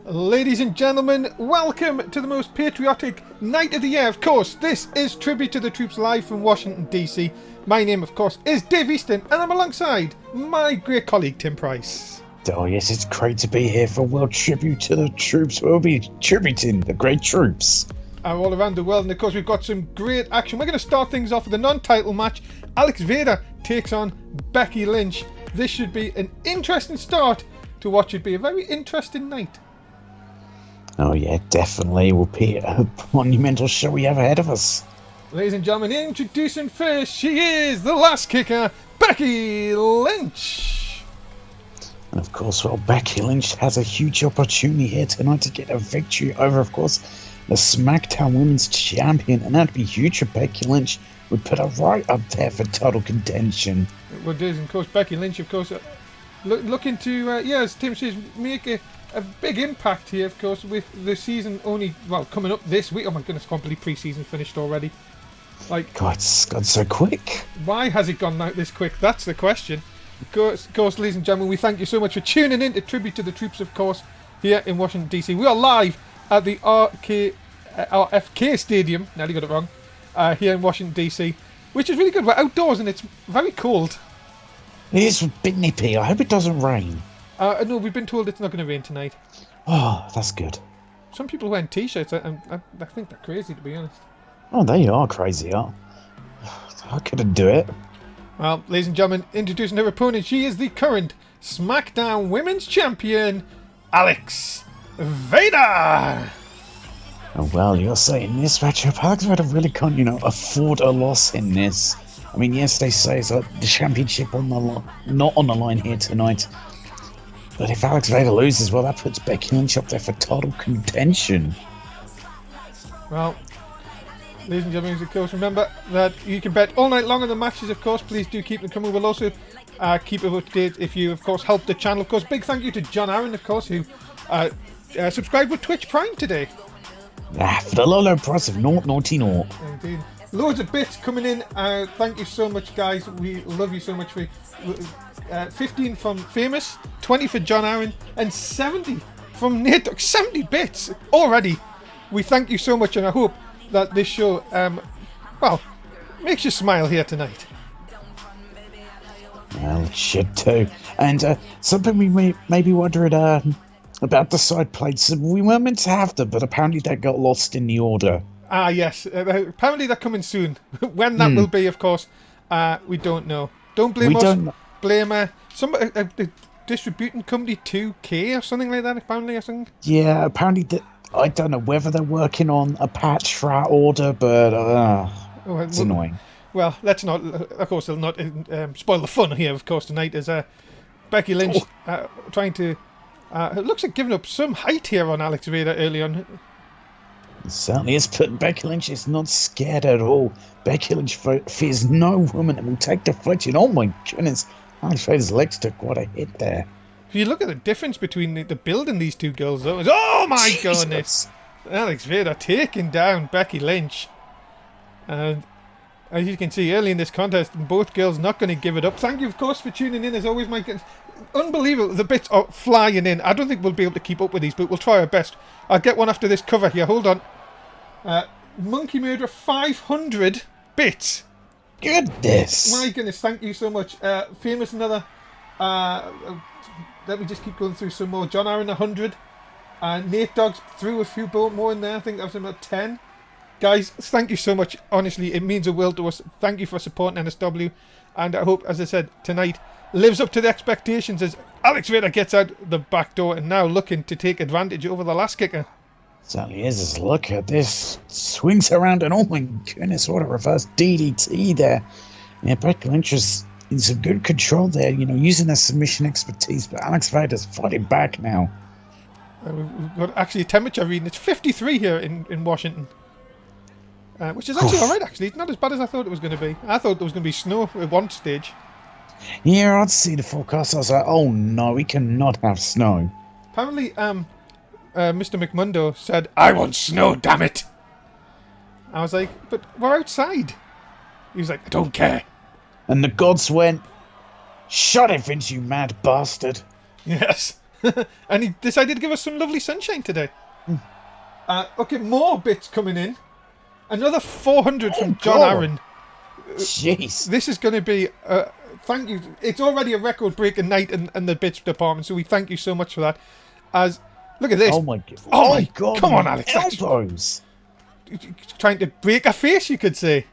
Ladies and gentlemen, welcome to the most patriotic night of the year. Of course, this is Tribute to the Troops live from Washington, D.C. My name, of course, is Dave Easton, and I'm alongside my great colleague, Tim Price. Oh yes, it's great to be here for World Tribute to the Troops. We'll be tributing the great troops. All around the world, and of course we've got some great action. We're going to start things off with a non-title match. Alex Vader takes on Becky Lynch. This should be an interesting start to what should be a very interesting night. Oh yeah, definitely. Will be a monumental show we have ahead of us. Ladies and gentlemen, introducing first, she is the last kicker, Becky Lynch. And of course, well, Becky Lynch has a huge opportunity here tonight to get a victory over, of course, the SmackDown Women's Champion, and that'd be huge for Becky Lynch. Would put her right up there for title contention. Well, it is, and of course, Becky Lynch, of course, looking to, as Tim says, make a big impact here, of course, with the season only, coming up this week. Oh my goodness, can't believe pre-season finished already. God, it's gone so quick. Why has it gone out this quick? That's the question. Of course, ladies and gentlemen, we thank you so much for tuning in to Tribute to the Troops, of course, here in Washington, D.C. We are live at the RFK Stadium, nearly got it wrong, here in Washington, D.C., which is really good. We're outdoors and it's very cold. It is a bit nippy. I hope it doesn't rain. No, we've been told it's not going to rain tonight. Oh, that's good. Some people wearing t-shirts, and I think they're crazy, to be honest. Oh, they are crazy, huh? I couldn't do it. Well, ladies and gentlemen, introducing her opponent, she is the current SmackDown Women's Champion, Alex Vader! Oh, well, you're saying this matchup, Alex Vader really can't, afford a loss in this. I mean, yes, they say it's like the championship not on the line here tonight. But if Alex Vader loses, well, that puts Becky Lynch up there for title contention. Well, ladies and gentlemen, of course, remember that you can bet all night long on the matches, of course. Please do keep them coming. We'll also keep up to date if you, of course, help the channel. Of course, big thank you to John Aaron, of course, who subscribed with Twitch Prime today. For the low price of naughty. Indeed. Loads of bits coming in. Thank you so much, guys. We love you so much. 15 from Famous, 20 for John Aaron, and 70 from Nate Dogg. 70 bits already. We thank you so much, and I hope that this show, makes you smile here tonight. Well, it should too. And something we may be wondering about the side plates. We weren't meant to have them, but apparently they got lost in the order. Yes. Apparently they're coming soon. When that will be, of course, we don't know. Don't blame us. Blame some distributing company 2K or something like that, apparently, or something. Yeah, apparently I don't know whether they're working on a patch for our order, but it's annoying. Well, let's not, of course, they'll not spoil the fun here, of course, tonight, as Becky Lynch trying to, it looks like giving up some height here on Alex Vader early on. It certainly is, but Becky Lynch is not scared at all. Becky Lynch fears no woman and will take deflection. Oh my goodness, Alex Vader's legs took quite a hit there. If you look at the difference between the build in these two girls, though, oh my goodness! Alex Vader taking down Becky Lynch. And as you can see early in this contest, both girls not going to give it up. Thank you, of course, for tuning in, as always, Mike. Unbelievable, the bits are flying in. I don't think we'll be able to keep up with these, but we'll try our best. I'll get one after this cover here. Hold on. Monkey Murderer 500 bits. Goodness. My goodness, thank you so much. Famous another. Let me just keep going through some more. John Aaron 100. Nate Dogg threw a few more in there. I think that was about 10. Guys, thank you so much. Honestly, it means a world to us. Thank you for supporting NSW. And I hope, as I said, tonight lives up to the expectations as Alex Vader gets out the back door and now looking to take advantage over the last kicker. Certainly is. Just look at this. Swings around and oh my goodness, what a reverse DDT there. Yeah, Becky Lynch is in some good control there, using her submission expertise, but Alex Vader's fighting back now. We've got actually a temperature reading. It's 53 here in Washington. Which is actually alright, actually. It's not as bad as I thought it was going to be. I thought there was going to be snow at one stage. Yeah, I'd see the forecast. I was like, oh no, we cannot have snow. Apparently, Mr. McMundo said, I want snow, damn it! I was like, but we're outside. He was like, I don't care. And the gods went, shut it, Vince, you mad bastard. Yes. And he decided to give us some lovely sunshine today. Okay, more bits coming in. Another 400 from John God. Aaron. Jeez. This is going to be... thank you. It's already a record-breaking night in the bits department, so we thank you so much for that. Look at this. Oh my god. Oh my god. come on, Alex. Elbows. Trying to break a face, you could say.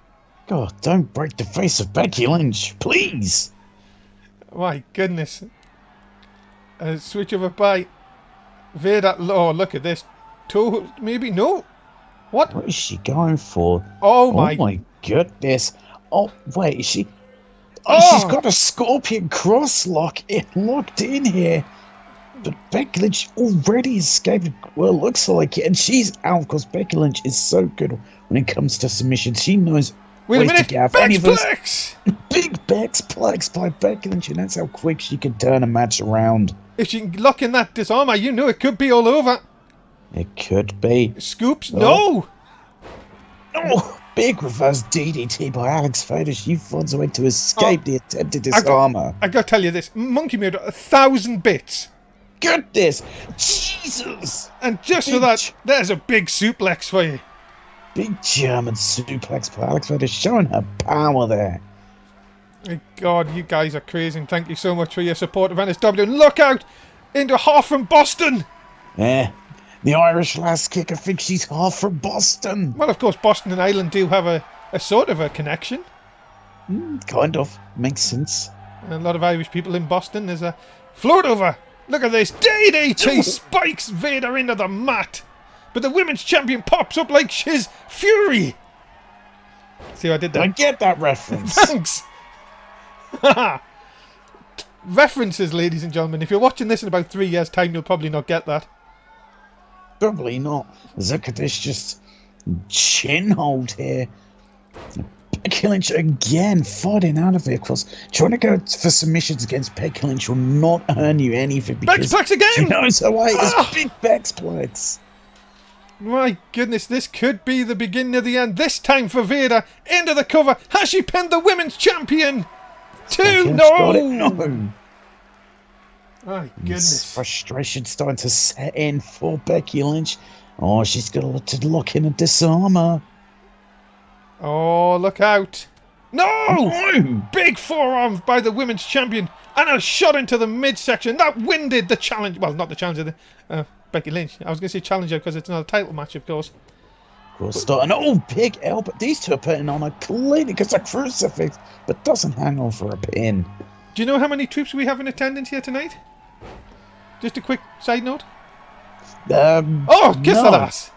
God, don't break the face of Becky Lynch, please. My goodness. Switch over by Vader. Oh, look at this. Toe, maybe? No. What? What is she going for? Oh my goodness. Oh, wait, is she... Oh! She's got a Scorpion cross locked in here. But Becky Lynch already escaped. Well, it looks like it. And she's out because Becky Lynch is so good when it comes to submissions. She knows Wait a ways minute. to get out of any of us. Plex! Big Plex by Becky Lynch. And that's how quick she can turn a match around. If she can lock in that disarmer, you know it could be all over. It could be. Scoops? Oh. No! Oh, big reverse DDT by Alex Vader. She finds a way to escape the attempted disarmer. I gotta tell you this. Monkey made 1,000 bits. Goodness! Jesus! And just for that, there's a big suplex for you. Big German suplex by Alex Vader, showing her power there. My God, you guys are crazy. And thank you so much for your support of NSW. And look out into half from Boston. Yeah, the Irish last kick. I think she's half from Boston. Well, of course, Boston and Ireland do have a sort of a connection. Kind of. Makes sense. A lot of Irish people in Boston. There's a float over. Look at this. DDT spikes Vader into the mat. But the women's champion pops up like Shiz Fury. See how I did that? I get that reference. Thanks. References, ladies and gentlemen. If you're watching this in about 3 years' time, you'll probably not get that. Probably not. Look at this just chin hold here. Becky Lynch again fighting out of it, because trying to go for submissions against Becky Lynch will not earn you anything because Bexplex again! she knows her way. It's big Bexplex. My goodness, this could be the beginning of the end. This time for Vader into the cover. Has she pinned the women's champion? Got it. No! No. My goodness. Frustration starting to set in for Becky Lynch. Oh, she's got to lock in a disarmer. Oh, look out. No! No! Big forearm by the women's champion. And a shot into the midsection. That winded the challenge. Well, not the challenger, Becky Lynch. I was going to say challenger because it's not a title match, of course. Of course, starting. Oh, big elbow. These two are putting on a clean because a crucifix, but doesn't hang on for a pin. Do you know how many troops we have in attendance here tonight? Just a quick side note. Oh, kiss the lass.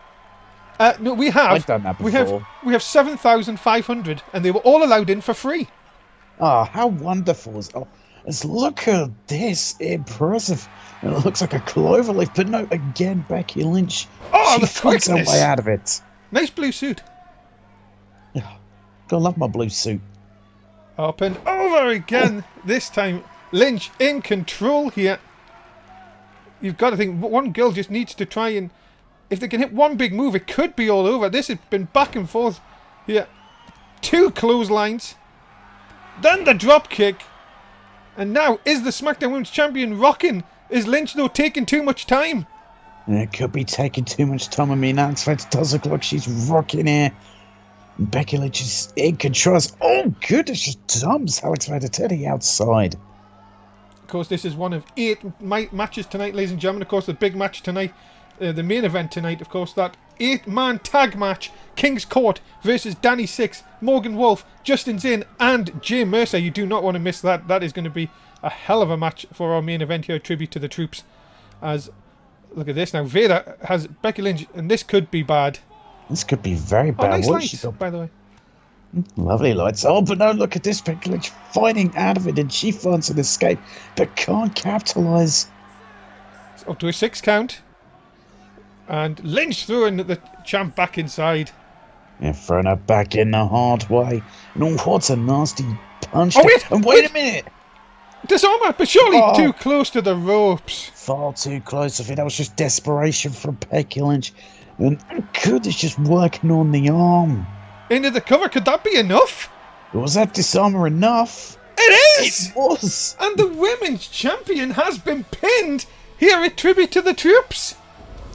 No, we have. I've done that before. We have 7,500, and they were all allowed in for free. Oh, how wonderful is... Oh, look at this. Impressive. And it looks like a cloverleaf, but no, again, Becky Lynch. Oh, she the fights her quickness. way out of it. Nice blue suit. I love my blue suit. Up and over again. This time, Lynch in control here. You've got to think, one girl just needs to try and... If they can hit one big move, it could be all over. This has been back and forth here. 2 clotheslines. Then the drop kick. And now, is the SmackDown Women's Champion rocking? Is Lynch, though, taking too much time? It could be taking too much time. I mean, Alex Vader does look like she's rocking here. Becky Lynch is in control. Oh, goodness, just dumps Alex Vader to the outside. Of course, this is one of 8 matches tonight, ladies and gentlemen. Of course, the big match tonight, the main event tonight, of course, that 8-man tag match. King's Court versus Danny Six, Morgan Wolf, Justin Zane, and Jay Mercer. You do not want to miss that. That is going to be a hell of a match for our main event here, a tribute to the troops. As, look at this now, Vader has Becky Lynch, and this could be bad. This could be very bad. Oh, nice What lights, by the way. Lovely lights. Oh, but no, look at this. Becky Lynch fighting out of it, and she finds an escape, but can't capitalise. It's up to a 6 count. And Lynch throwing the champ back inside. Yeah, throwing her back in the hard way. And oh, what a nasty punch. Oh, there. wait! And wait a minute! Disarmer, but surely Oh. too close to the ropes. Far too close. I think that was just desperation from Becky Lynch. And goodness, just working on the arm. Into the cover, could that be enough? Was that disarmer enough? It is! It was. And the women's champion has been pinned Here at Tribute to the Troops.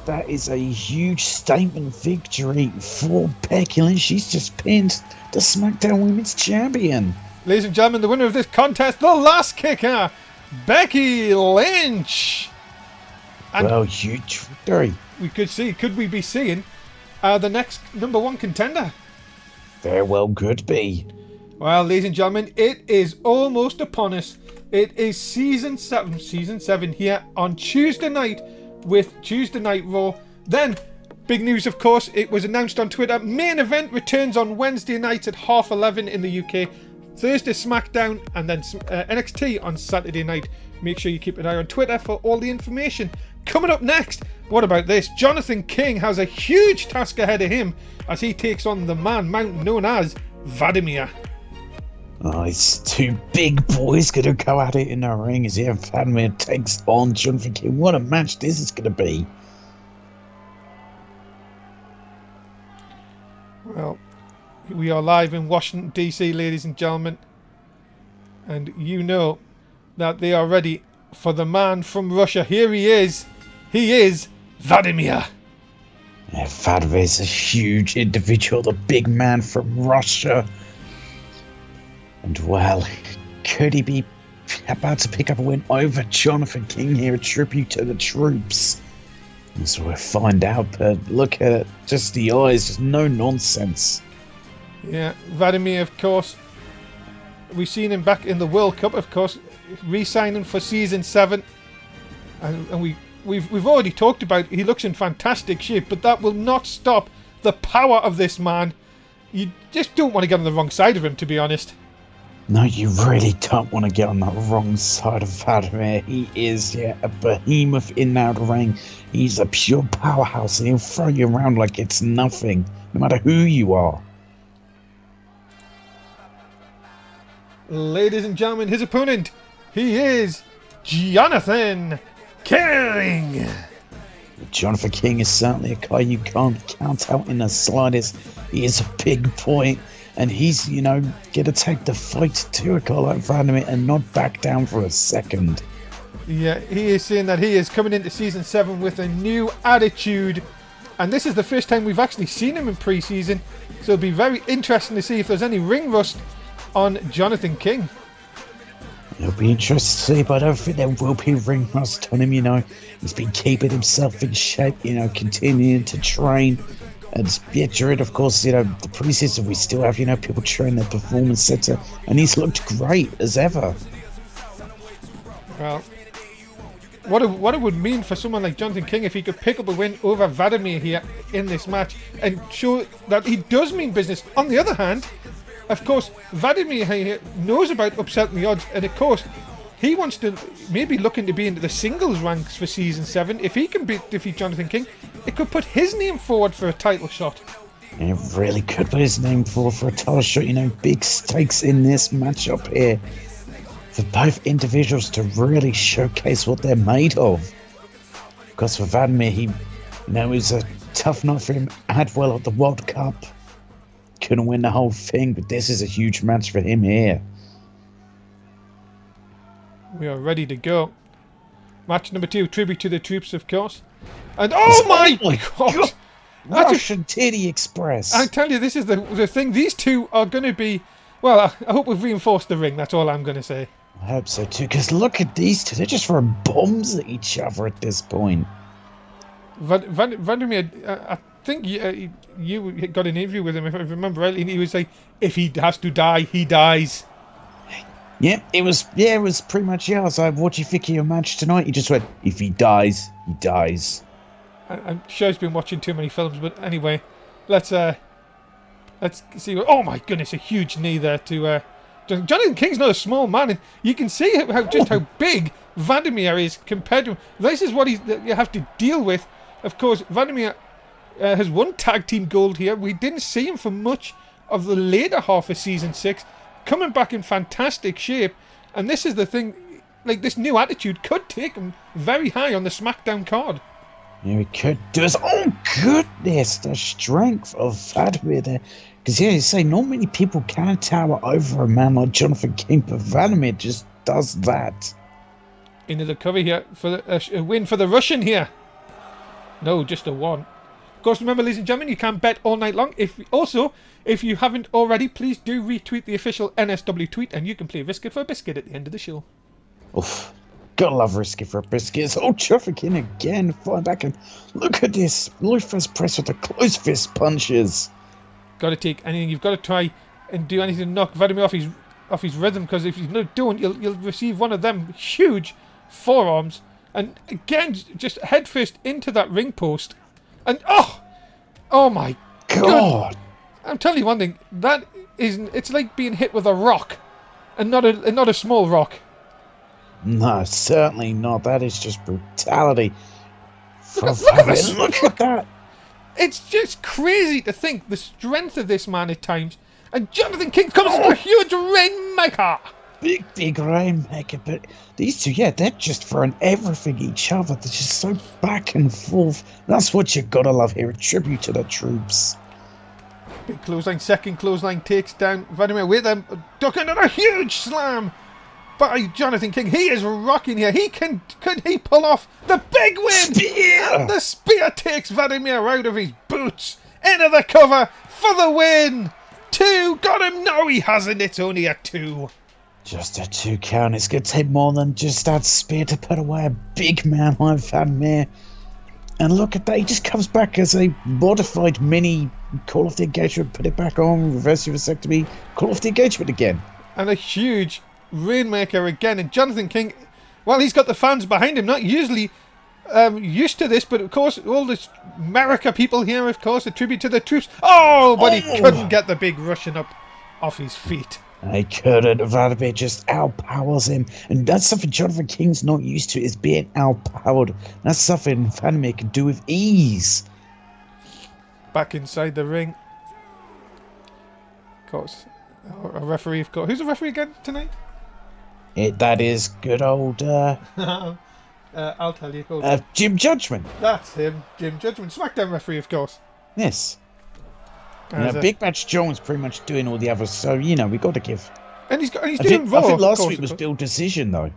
That is a huge statement victory for Becky Lynch. She's just pinned the SmackDown Women's Champion. Ladies and gentlemen, the winner of this contest, the last kicker, Becky Lynch. And well, huge victory. Could we be seeing the next number one contender? Very well could be. Well, ladies and gentlemen, it is almost upon us. It is season 7 here on Tuesday night with Tuesday Night Raw. Then, big news, of course, it was announced on Twitter. Main event returns on Wednesday night at 11:30 in the UK. Thursday SmackDown, and then NXT on Saturday night. Make sure you keep an eye on Twitter for all the information. Coming up next, what about this? Jonathan King has a huge task ahead of him as he takes on the man mountain known as Vladimir. Oh, it's two big boys going to go at it in the ring as Vladimir takes on Jonathan King. What a match this is going to be. Well, we are live in Washington, D.C., ladies and gentlemen. And you know that they are ready for the man from Russia. Here he is. He is Vladimir. Yeah, Vladimir is a huge individual, the big man from Russia. And well, could he be about to pick up a win over Jonathan King here, a tribute to the troops? So we'll find out, but look at it, just the eyes, just no nonsense. Yeah, Vladimir, of course, we've seen him back in the World Cup, of course, re-signing for Season 7. And we've already talked about he looks in fantastic shape, but that will not stop the power of this man. You just don't want to get on the wrong side of him, to be honest. No, you really don't want to get on that wrong side of Vladimir. He is, a behemoth in that ring. He's a pure powerhouse, and he'll throw you around like it's nothing, no matter who you are. Ladies and gentlemen, his opponent, he is Jonathan King. Jonathan King is certainly a guy you can't count out in the slightest. He is a big boy. And he's, going to take the fight to a guy like Vladimir and not back down for a second. Yeah, he is saying that he is coming into Season 7 with a new attitude. And this is the first time we've actually seen him in pre-season. So it'll be very interesting to see if there's any ring rust on Jonathan King. It'll be interesting to see, but I don't think there will be ring rust on him, He's been keeping himself in shape, continuing to train. And during, of course, the preseason, we still have, people train their performance center, and he's looked great as ever. Well, what it would mean for someone like Jonathan King if he could pick up a win over Vladimir here in this match and show that he does mean business. On the other hand, of course, Vladimir here knows about upsetting the odds, and of course, he wants to maybe looking to be into the singles ranks for Season 7. If he can defeat Jonathan King, it could put his name forward for a title shot. It really could put his name forward for a title shot. Big stakes in this matchup here for both individuals to really showcase what they're made of. Because for Vladimir, he, it was a tough night for him. Had well at the World Cup. Couldn't win the whole thing, but this is a huge match for him here. We are ready to go. Match number 2, tribute to the troops, of course. And oh my god! Russian Titty Express. I tell you, this is the thing. These two are going to be... Well, I hope we've reinforced the ring. That's all I'm going to say. I hope so too, because look at these two. They're just throwing bombs at each other at this point. Vladimir, I think you got an interview with him, if I remember rightly, and he was like, if he has to die, he dies. Yeah, it was pretty much, I was like, what do you think of your match tonight? He just went, if he dies, he dies. I'm sure he's been watching too many films, but anyway, let's see. Oh my goodness, a huge knee there to Jonathan King's not a small man, and you can see how big Vladimir is compared to him. This is what you have to deal with. Of course, Vladimir has won tag team gold here. We didn't see him for much of the later half of Season 6. Coming back in fantastic shape, and this is the thing, like this new attitude could take him very high on the SmackDown card. Yeah, he could do it. Oh goodness, the strength of Vladimir there. Because you say not many people can tower over a man like Jonathan King, but Vladimir just does that. Into the cover here for a win for the Russian here. No, just a 1. Of course, remember, ladies and gentlemen, you can bet all night long. If you haven't already, please do retweet the official NSW tweet, and you can play Biscuit for a Biscuit at the end of the show. Oof. Gotta love Risky for a Biscuit. Oh, traffic in again. Flying back and look at this. Low fist press with the close fist punches. Got to take anything. You've got to try and do anything to knock Vladimir off his rhythm, because if you don't, you'll receive one of them huge forearms. And again, just head first into that ring post. And oh my God. I'm telling you one thing. It's like being hit with a rock, and not a small rock. No, certainly not. That is just brutality. Look at this. Look at that. It's just crazy to think the strength of this man at times. And Jonathan King comes with a huge rainmaker. Big rainmaker. But these two, yeah, they're just throwing everything at each other. They're just so back and forth. That's what you gotta love here. A tribute to the troops. Big clothesline, second clothesline takes down Vladimir with a duck and a huge slam by Jonathan King. He is rocking here. Could he pull off the big win? Spear! And the spear takes Vladimir out of his boots. Into the cover for the win. 2. Got him. No, he hasn't. It's only a 2. Just a 2 count. It's going to take more than just that spear to put away a big man like Vladimir. And look at that. He just comes back as a modified mini Call of the Engagement. Put it back on. Reverse your vasectomy. Call of the Engagement again. And a huge rainmaker again. And Jonathan King, well, he's got the fans behind him. Not usually used to this, but of course, all the America people here, of course, a tribute to the troops. Oh, but he couldn't get the big Russian up off his feet. He couldn't. Vladimir just outpowers him. And that's something Jonathan King's not used to, is being outpowered. That's something Vladimir can do with ease. Back inside the ring. Of course, a referee, of course. Who's the referee again tonight? That is good old... I'll tell you. Hold on. Jim Judgment. That's him, Jim Judgment. SmackDown referee, of course. Yes. Big Match Jones pretty much doing all the others, so we got to give. And he's doing Raw. I think last week was Bill Decision, though.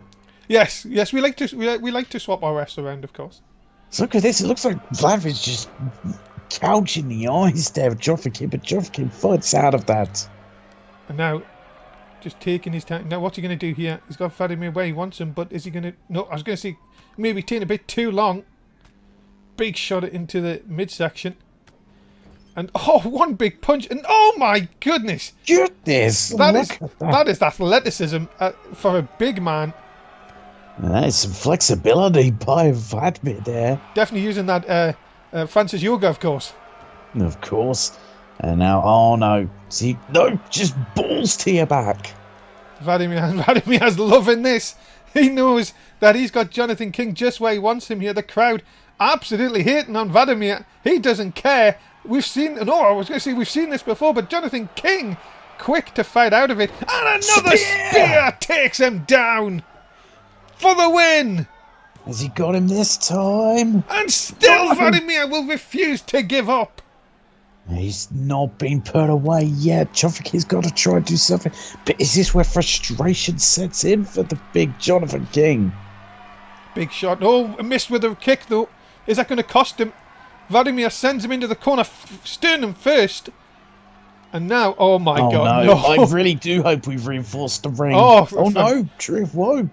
Yes, we like to swap our rests around, of course. So look at this. It looks like Vladimir's just gouging the eyes there of Jonathan King, but Jonathan King fights out of that. And now, just taking his time. Now, what's he going to do here? He's got Vladimir where he wants him, but is he going to... No, I was going to say, maybe taking a bit too long. Big shot into the midsection. And, one big punch. And, oh, my goodness. Goodness. That is athleticism for a big man. That is some flexibility by Vladimir there. Definitely using that Francis Yoga, of course. Of course. And now, oh no. See, no, just balls to your back. Vladimir's loving this. He knows that he's got Jonathan King just where he wants him here. The crowd absolutely hating on Vladimir. He doesn't care. We've seen this before, but Jonathan King, quick to fight out of it. And another spear takes him down for the win. Has he got him this time? And still Vladimir will refuse to give up. He's not been put away yet. Jonathan King's got to try and do something. But is this where frustration sets in for the big Jonathan King? Big shot. Oh, missed with a kick though. Is that going to cost him? Vladimir sends him into the corner, sternum first. And now, oh my God. No. I really do hope we've reinforced the ring. Oh no, Truth, whoa.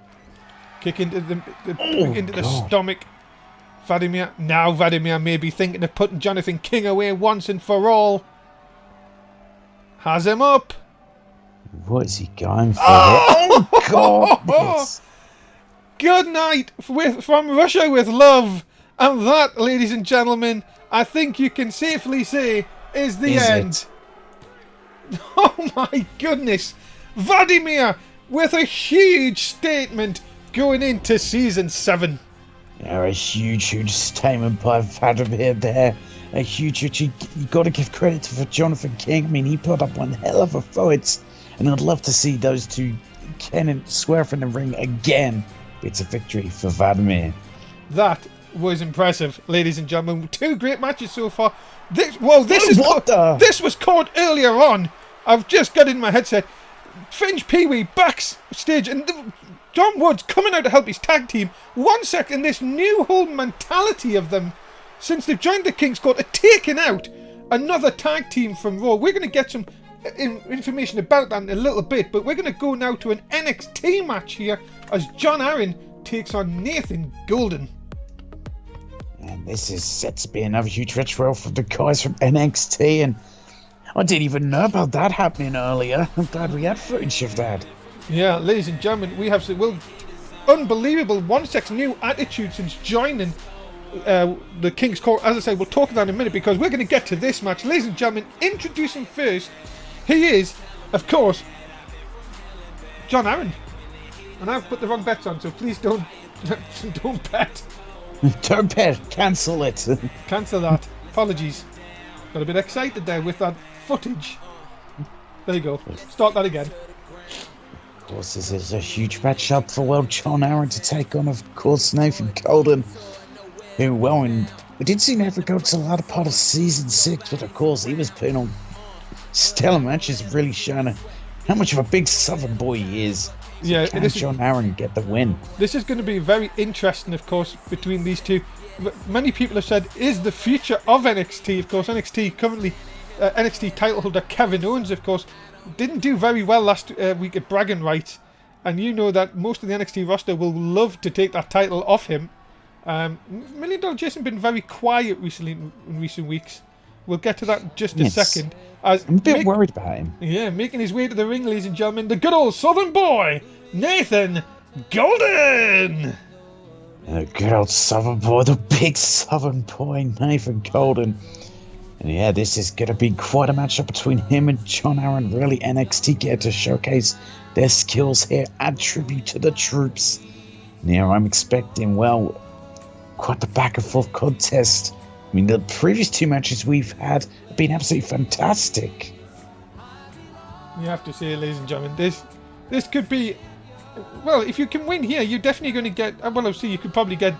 Kick into the stomach. Vladimir may be thinking of putting Jonathan King away once and for all. Has him up. What is he going for? Oh God. Good night from Russia with love. And that, ladies and gentlemen, I think you can safely say is the end. Oh my goodness. Vladimir with a huge statement going into season 7. Yeah, a huge statement by Vladimir there. A huge, you got to give credit to Jonathan King. I mean, he put up one hell of a fight. And I'd love to see those two swear in the ring again. It's a victory for Vladimir. That was impressive, ladies and gentlemen. 2 great matches so far. This was caught earlier on. I've just got it in my headset. Finch Pee-wee backstage, and John Woods coming out to help his tag team. 1 sec, and this new whole mentality of them, since they've joined the King's Court, are taking out another tag team from Raw. We're going to get some information about that in a little bit, but we're going to go now to an NXT match here as John Aaron takes on Nathan Golden. And this is set to be another huge retro for the guys from NXT, and I didn't even know about that happening earlier. I'm glad we had footage of that. Yeah, ladies and gentlemen, we have some unbelievable 1 sec new attitude since joining the King's Court. As I say, we'll talk about that in a minute because we're going to get to this match. Ladies and gentlemen, introducing first, he is, of course, John Aaron. And I've put the wrong bets on, so please don't bet. Don't bet, cancel it. Cancel that. Apologies. Got a bit excited there with that footage. There you go. Start that again. Of course, this is a huge matchup for, John Aaron to take on, of course, Nathan Golden, who, we did see Nathan go to the latter part of Season 6, but of course, he was putting on stellar matches, really showing how much of a big Southern boy he is. Yeah, Can John Aaron get the win? This is going to be very interesting, of course, between these two. Many people have said, is the future of NXT, of course, NXT currently, NXT title holder Kevin Owens, of course, didn't do very well last week at Bragging Rights, and you know that most of the NXT roster will love to take that title off him. $1 Million Jason been very quiet recently in recent weeks. We'll get to that in just a second. As I'm a bit worried about him. Yeah, making his way to the ring, ladies and gentlemen, the good old Southern boy, Nathan Golden! The good old Southern boy, the big Southern boy, Nathan Golden. And yeah, this is going to be quite a matchup between him and John Aaron. Really, NXT get to showcase their skills here, add tribute to the troops. Now, I'm expecting, quite the back and forth contest. I mean, the previous two matches we've had have been absolutely fantastic. You have to say, ladies and gentlemen, this could be... Well, if you can win here, you're definitely going to get... Well, obviously, you could probably get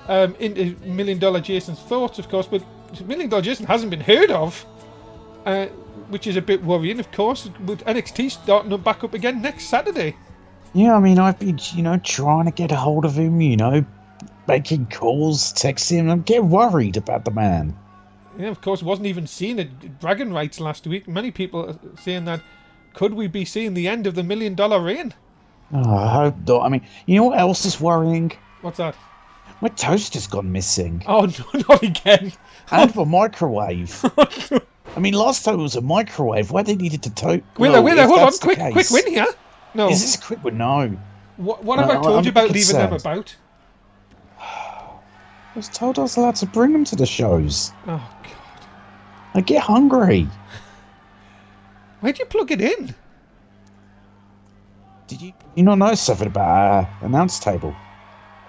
into $1 Million Jason's thoughts, of course, but $1 Million Jason hasn't been heard of, which is a bit worrying, of course, with NXT starting back up again next Saturday. Yeah, I mean, I've been, trying to get a hold of him, making calls, texting him. I'm getting worried about the man. Yeah, of course, wasn't even seen at Bragging Rights last week. Many people are saying that, could we be seeing the end of the $1 Million reign? Oh, I hope not. I mean, you know what else is worrying? What's that? My toaster's gone missing. Oh, no, not again. And the microwave. I mean, last time it was a microwave. Why they needed to toast? Wait there, hold on. Quick win here. No. Is this a quick win? No. What have I told you about leaving them about? I was told I was allowed to bring them to the shows. Oh, God. I get hungry. Where'd you plug it in? Did you not know something about our announce table?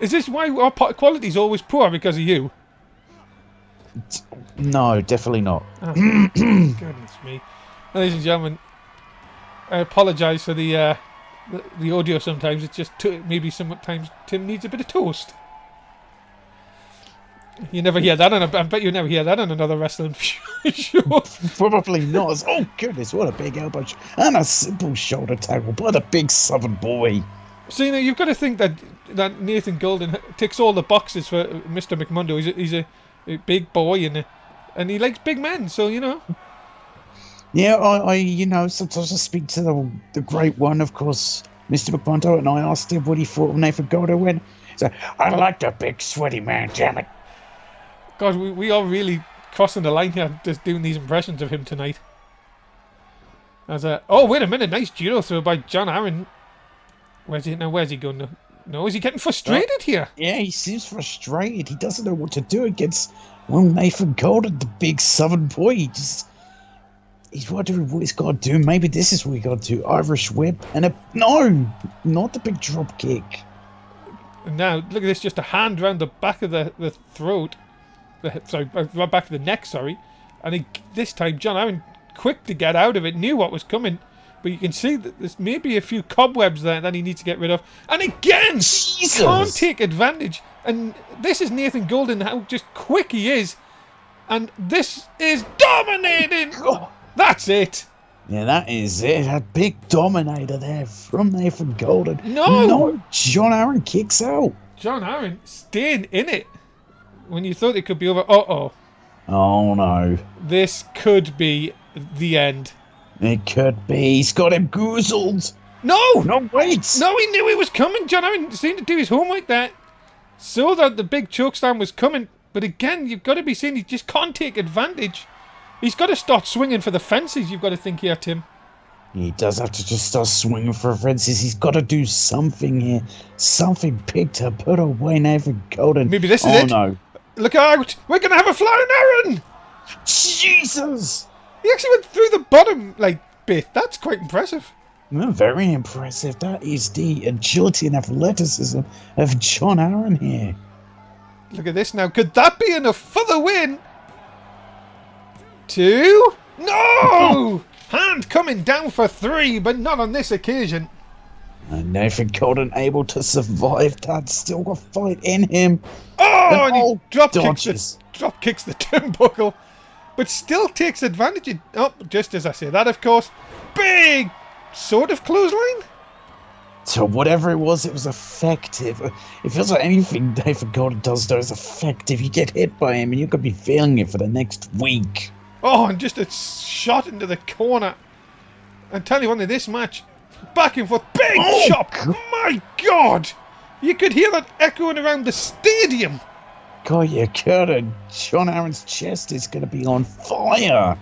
Is this why our quality's always poor because of you? No, definitely not. Oh, goodness me. Ladies and gentlemen, I apologise for the audio sometimes. It's just maybe sometimes Tim needs a bit of toast. You never hear that I bet you never hear that on another wrestling show. Probably not. Oh, goodness, what a big elbow. And a simple shoulder tackle by the big Southern boy. So, you've got to think that Nathan Golden ticks all the boxes for Mr. McMundo. He's a big boy and he likes big men, so, Yeah, I sometimes I speak to the great one, of course, Mr. McMundo, and I asked him what he thought of Nathan Golden when. So, I like the big sweaty man, damn it. God, we are really crossing the line here, just doing these impressions of him tonight. Oh, wait a minute, nice judo throw by John Aaron. Where's he going? No, is he getting frustrated here? Yeah, he seems frustrated. He doesn't know what to do against Nathan Golden, the big Southern boy. He's wondering what he's got to do. Maybe this is what he got to do. Irish whip and no, not the big drop kick. And now, look at this, just a hand round the back of the throat. Right back of the neck, sorry. And this time, John Aaron, quick to get out of it, knew what was coming. But you can see that there's maybe a few cobwebs there that he needs to get rid of. And again, Jesus. Can't take advantage. And this is Nathan Golden, how just quick he is. And this is dominating. Oh. That's it. Yeah, that is it. A big dominator there from Nathan Golden. No! No, John Aaron kicks out. John Aaron staying in it when you thought it could be over. Uh-oh. Oh, no. This could be the end. It could be. He's got him goozled. No! No, wait. No, he knew it was coming. John Aaron seemed to do his homework there. Saw that the big chokeslam was coming. But again, you've got to be seeing he just can't take advantage. He's got to start swinging for the fences, you've got to think here, Tim. He does have to just start swinging for fences. He's got to do something here. Something big to put away Nathan Golden. Maybe this is it. Oh, no. Look out! We're going to have a flying Aaron! Jesus! He actually went through the bottom, bit. That's quite impressive. Very impressive. That is the agility and athleticism of John Aaron here. Look at this now. Could that be enough for the win? 2? No! Hand coming down for 3, but not on this occasion. And Nathan Golden able to survive that. Still got fight in him. Oh, and he drop dodges. kicks the turnbuckle. But still takes advantage. Oh, just as I say that, of course. Big sort of clothesline. So whatever it was effective. It feels like anything Nathan Golden does though is effective. You get hit by him and you could be feeling it for the next week. Oh, and just a shot into the corner. And tell you one of this match, back and forth, big chop. My God, you could hear that echoing around the stadium. God, you could. And John Aaron's chest is going to be on fire.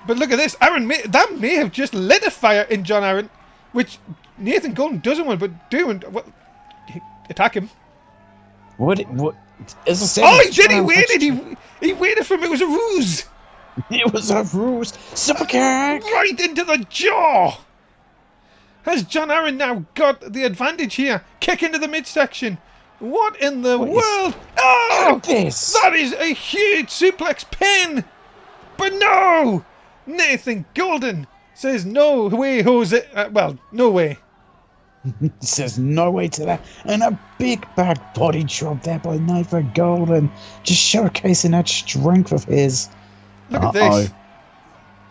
But look at this, that may have just lit a fire in John Aaron, which Nathan Golden doesn't want, but doing what? Attack him. What? As I said, oh, he did. He waited. He waited for him. It was a ruse. It was a ruse. Superkick! Right into the jaw! Has John Aaron now got the advantage here? Kick into the midsection. What in the world? Oh! This? That is a huge suplex pin! But no! Nathan Golden says no way, Jose. Well, no way. Says no way to that. And a big back body drop there by Nathan Golden. Just showcasing that strength of his. Look at this.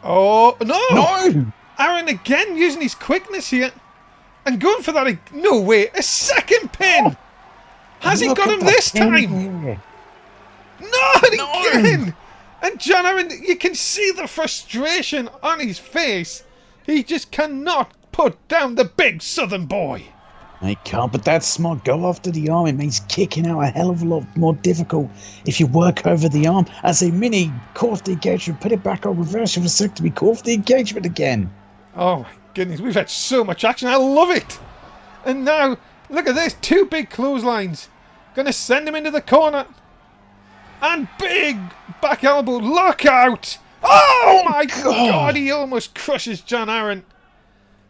Oh, no! No! Aaron again using his quickness here. And going for that. No way. A second pin. Oh, has he got him this time? Here. Not again. And John Aaron, you can see the frustration on his face. He just cannot put down the big southern boy. He can't, but that's smart. Go after the arm. It makes kicking out a hell of a lot more difficult if you work over the arm. As a mini call off the engagement, put it back on reverse vasectomy, call off the engagement again. Oh my goodness, we've had so much action. I love it. And now, look at this. 2 big clotheslines. Gonna send him into the corner. And big back elbow. Look out. Oh my God, he almost crushes John Aaron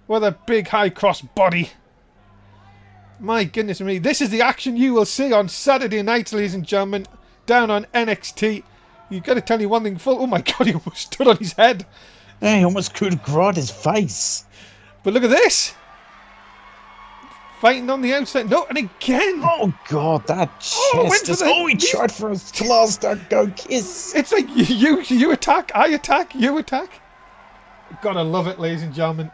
with a big high cross body. My goodness me, this is the action you will see on Saturday nights, ladies and gentlemen, down on NXT. You've got to tell you one thing full. Oh my God, he almost stood on his head. Yeah, he almost could have grabbed his face. But look at this. Fighting on the outside. No, and again. Oh God, that chest is... Oh, he tried for a last go kiss. It's like you attack, I attack, you attack. Gotta love it, ladies and gentlemen.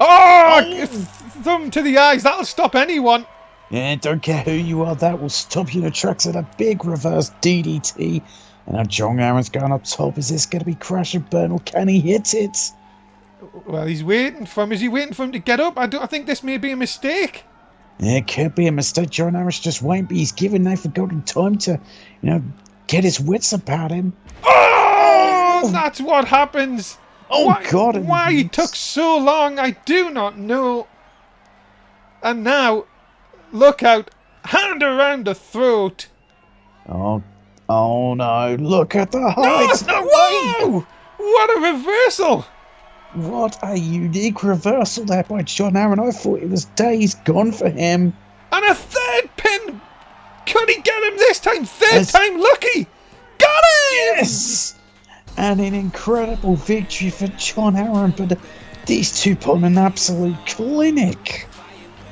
Oh! Thumb to the eyes. That'll stop anyone. Yeah, don't care who you are. That will stop you in the tracks at a big reverse DDT. And now John Aaron's going up top. Is this going to be Crash and Burn or can he hit it? Well, he's waiting for him. Is he waiting for him to get up? I think this may be a mistake. Yeah, it could be a mistake. John Aaron's just waiting, but he's giving Nathan Golden time to, get his wits about him. Oh! That's what happens. Oh, God. Why he took so long, I do not know. And now, look out. Hand around the throat. Oh no. Look at the heights. No way. What a reversal. What a unique reversal there by John Aaron. I thought it was days gone for him. And a third pin. Could he get him this time? Third time lucky. Got him. Yes. And an incredible victory for John Aaron, but these two put on an absolute clinic.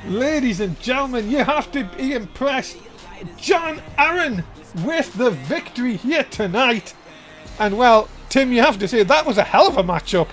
Ladies and gentlemen, you have to be impressed. John Aaron with the victory here tonight. And well, Tim, you have to say that was a hell of a matchup.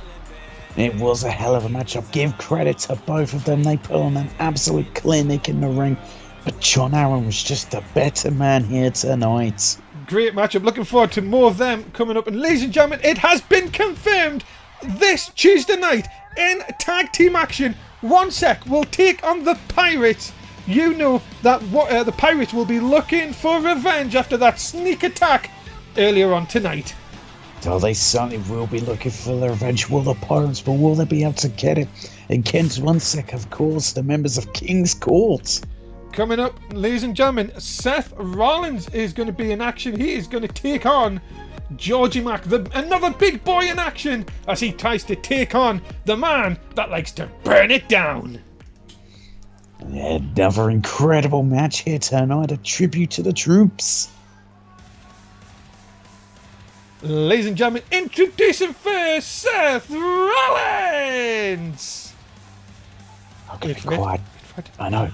It was a hell of a matchup. Give credit to both of them. They put on an absolute clinic in the ring. But John Aaron was just a better man here tonight. Great matchup. Looking forward to more of them coming up. And ladies and gentlemen, it has been confirmed this Tuesday night in tag team action. One Sec will take on the Pirates. You know that the Pirates will be looking for revenge after that sneak attack earlier on tonight. Oh, they certainly will be looking for their revenge. Will the Pirates, but will they be able to get it against One Sec, of course, the members of King's Court? Coming up, ladies and gentlemen, Seth Rollins is going to be in action. He is going to take on Georgie Mack, another big boy in action, as he tries to take on the man that likes to burn it down. Another incredible match here tonight, a tribute to the troops. Ladies and gentlemen, introducing first, Seth Rollins! Okay, be quiet. I know.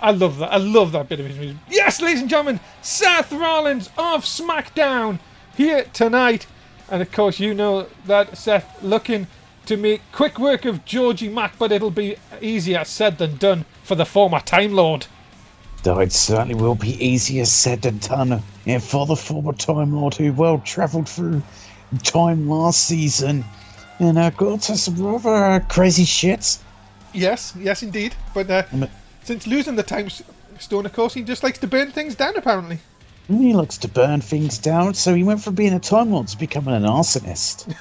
I love that. I love that bit of his music. Yes, ladies and gentlemen, Seth Rollins of SmackDown here tonight. And of course, you know that Seth looking to make quick work of Georgie Mack, but it'll be easier said than done for the former Time Lord. Though it certainly will be easier said than done for the former Time Lord who travelled through time last season and got to some rather crazy shit. Yes, indeed. But since losing the Time Stone, of course, he just likes to burn things down, apparently. He likes to burn things down, so he went from being a Time Lord to becoming an arsonist.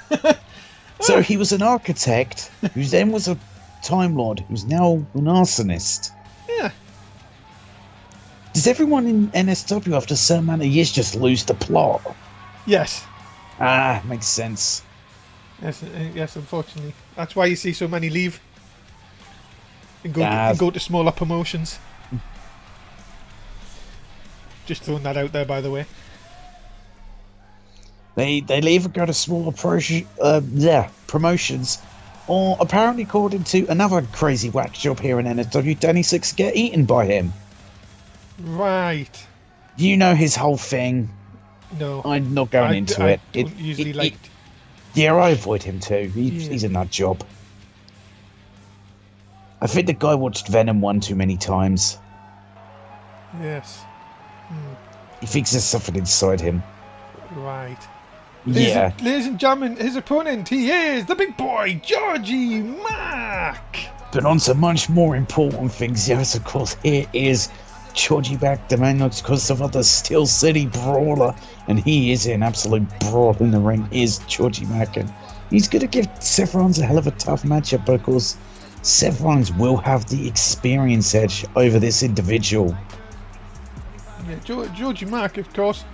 So he was an architect, who then was a Time Lord, who's now an arsonist. Yeah. Does everyone in NSW after a certain amount of years just lose the plot? Yes. Makes sense. Yes, unfortunately. That's why you see so many leave and go to smaller promotions. Just throwing that out there, by the way. They leave and go to smaller promotions, or apparently, according to another crazy whack job here in NSW, Danny Six get eaten by him. Right. You know his whole thing. No. I'm not going into it. I don't usually like... Yeah, I avoid him too. He's a nut job. I think the guy watched Venom one too many times. Yes. He thinks there's something inside him. Right. Yeah. Ladies and gentlemen, his opponent, he is the big boy, Georgie Mack. But on to much more important things, yes, of course, here is Georgie Mack, the man that's because of the Steel City Brawler, and he is an absolute brawl in the ring, is Georgie Mack, and he's going to give Seth Rollins a hell of a tough matchup, because Seth Rollins will have the experience edge over this individual. Yeah, Georgie Mack, of course,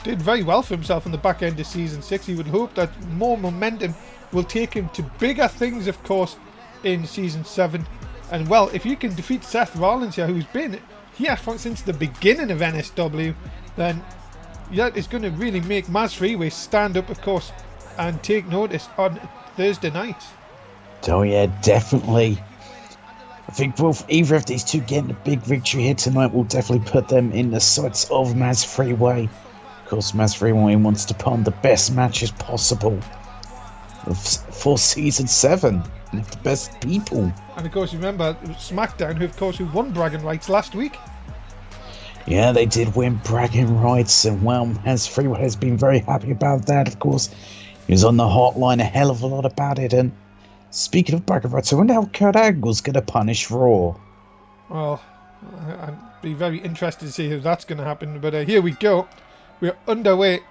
did very well for himself in the back end of Season 6. He would hope that more momentum will take him to bigger things, of course, in Season 7. And, well, if you can defeat Seth Rollins here, who's been here since the beginning of NSW, then that is going to really make Maz Freeway stand up, of course, and take notice on Thursday night. Oh, yeah, definitely. I think either of these two getting a big victory here tonight will definitely put them in the sights of Maz Freeway. Of course, Maz Freeway wants to put on the best matches possible for Season 7 and the best people. And of course, remember SmackDown, who won bragging rights last week. Yeah, they did win bragging rights, and well, Maz Freeway has been very happy about that. Of course, he was on the hotline a hell of a lot about it. And speaking of bragging rights, I wonder how Kurt Angle's going to punish Raw. Well, I'd be very interested to see how that's going to happen. But here we go. We're underway.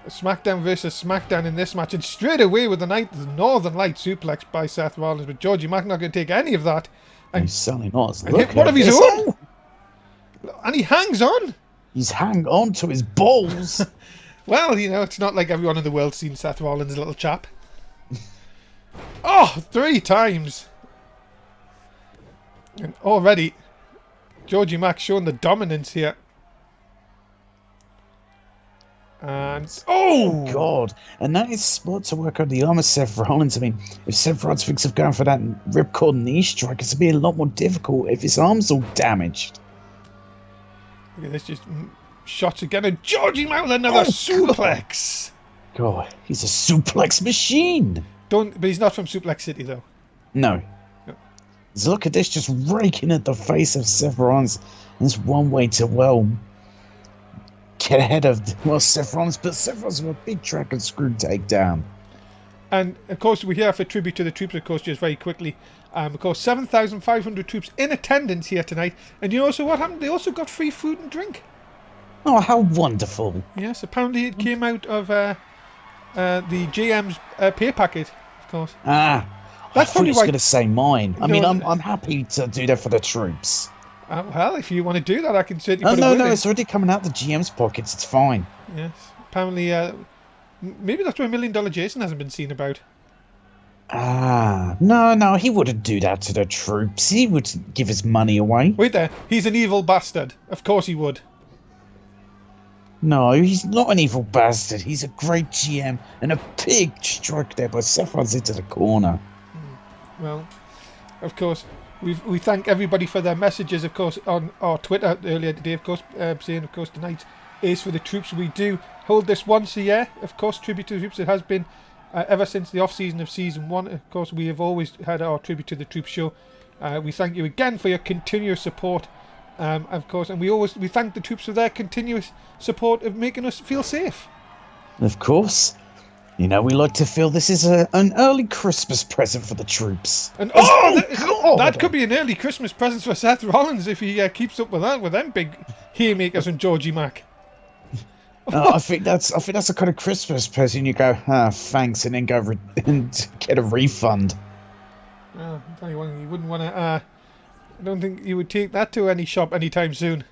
SmackDown versus SmackDown in this match, and straight away with the Northern Light suplex by Seth Rollins, but Georgie Mack not going to take any of that. And he's certainly not. And hit one of his own. And he hangs on. He's hang on to his balls. Well, you know, it's not like everyone in the world's seen Seth Rollins' little chap. Oh, 3 times. And already, Georgie Mack showing the dominance here. And oh god, and that is smart to work on the arm of Seth Rollins. I mean, if Seth Rollins thinks of going for that ripcord knee strike, it's going to be a lot more difficult if his arm's all damaged. Look at this, just shots again, and Georgie Mack with another suplex. God, he's a suplex machine. But he's not from Suplex City, though. No. No. So look at this, just raking at the face of Seth Rollins. There's one way to, well, get ahead of, well, Seth Rollins, but Seth Rollins with a big dragon screw takedown. And, of course, we're here for tribute to the troops, of course, just very quickly. Of course, 7,500 troops in attendance here tonight. And you know also what happened? They also got free food and drink. Oh, how wonderful. Yes, apparently it came out of the GM's pay packet, of course. That's I thought probably he was why- going to say mine. I No, mean, I'm happy to do that for the troops. Well, if you want to do that, I can certainly Oh, put no, a will no, in. it's already coming out the GM's pockets. It's fine. Yes, apparently, maybe that's why $1 Million Jason hasn't been seen about. No, he wouldn't do that to the troops. He would give his money away. Wait there, he's an evil bastard. Of course he would. No, he's not an evil bastard. He's a great GM and a big strike there, but Seth runs into the corner. Well, of course, we thank everybody for their messages, of course, on our Twitter earlier today, of course, saying, of course, tonight is for the troops. We do hold this once a year, of course, tribute to the troops. It has been ever since the off-season of Season 1. Of course, we have always had our tribute to the troops show. We thank you again for your continuous support, of course, and we thank the troops for their continuous support of making us feel safe. Of course. You know, we like to feel this is an early Christmas present for the troops. And God! that could be an early Christmas present for Seth Rollins if he keeps up with that, with them big haymakers from Georgie Mac. I think that's the kind of Christmas present you go, thanks, and then go and get a refund. I'll tell you what, you wouldn't want to. I don't think you would take that to any shop anytime soon.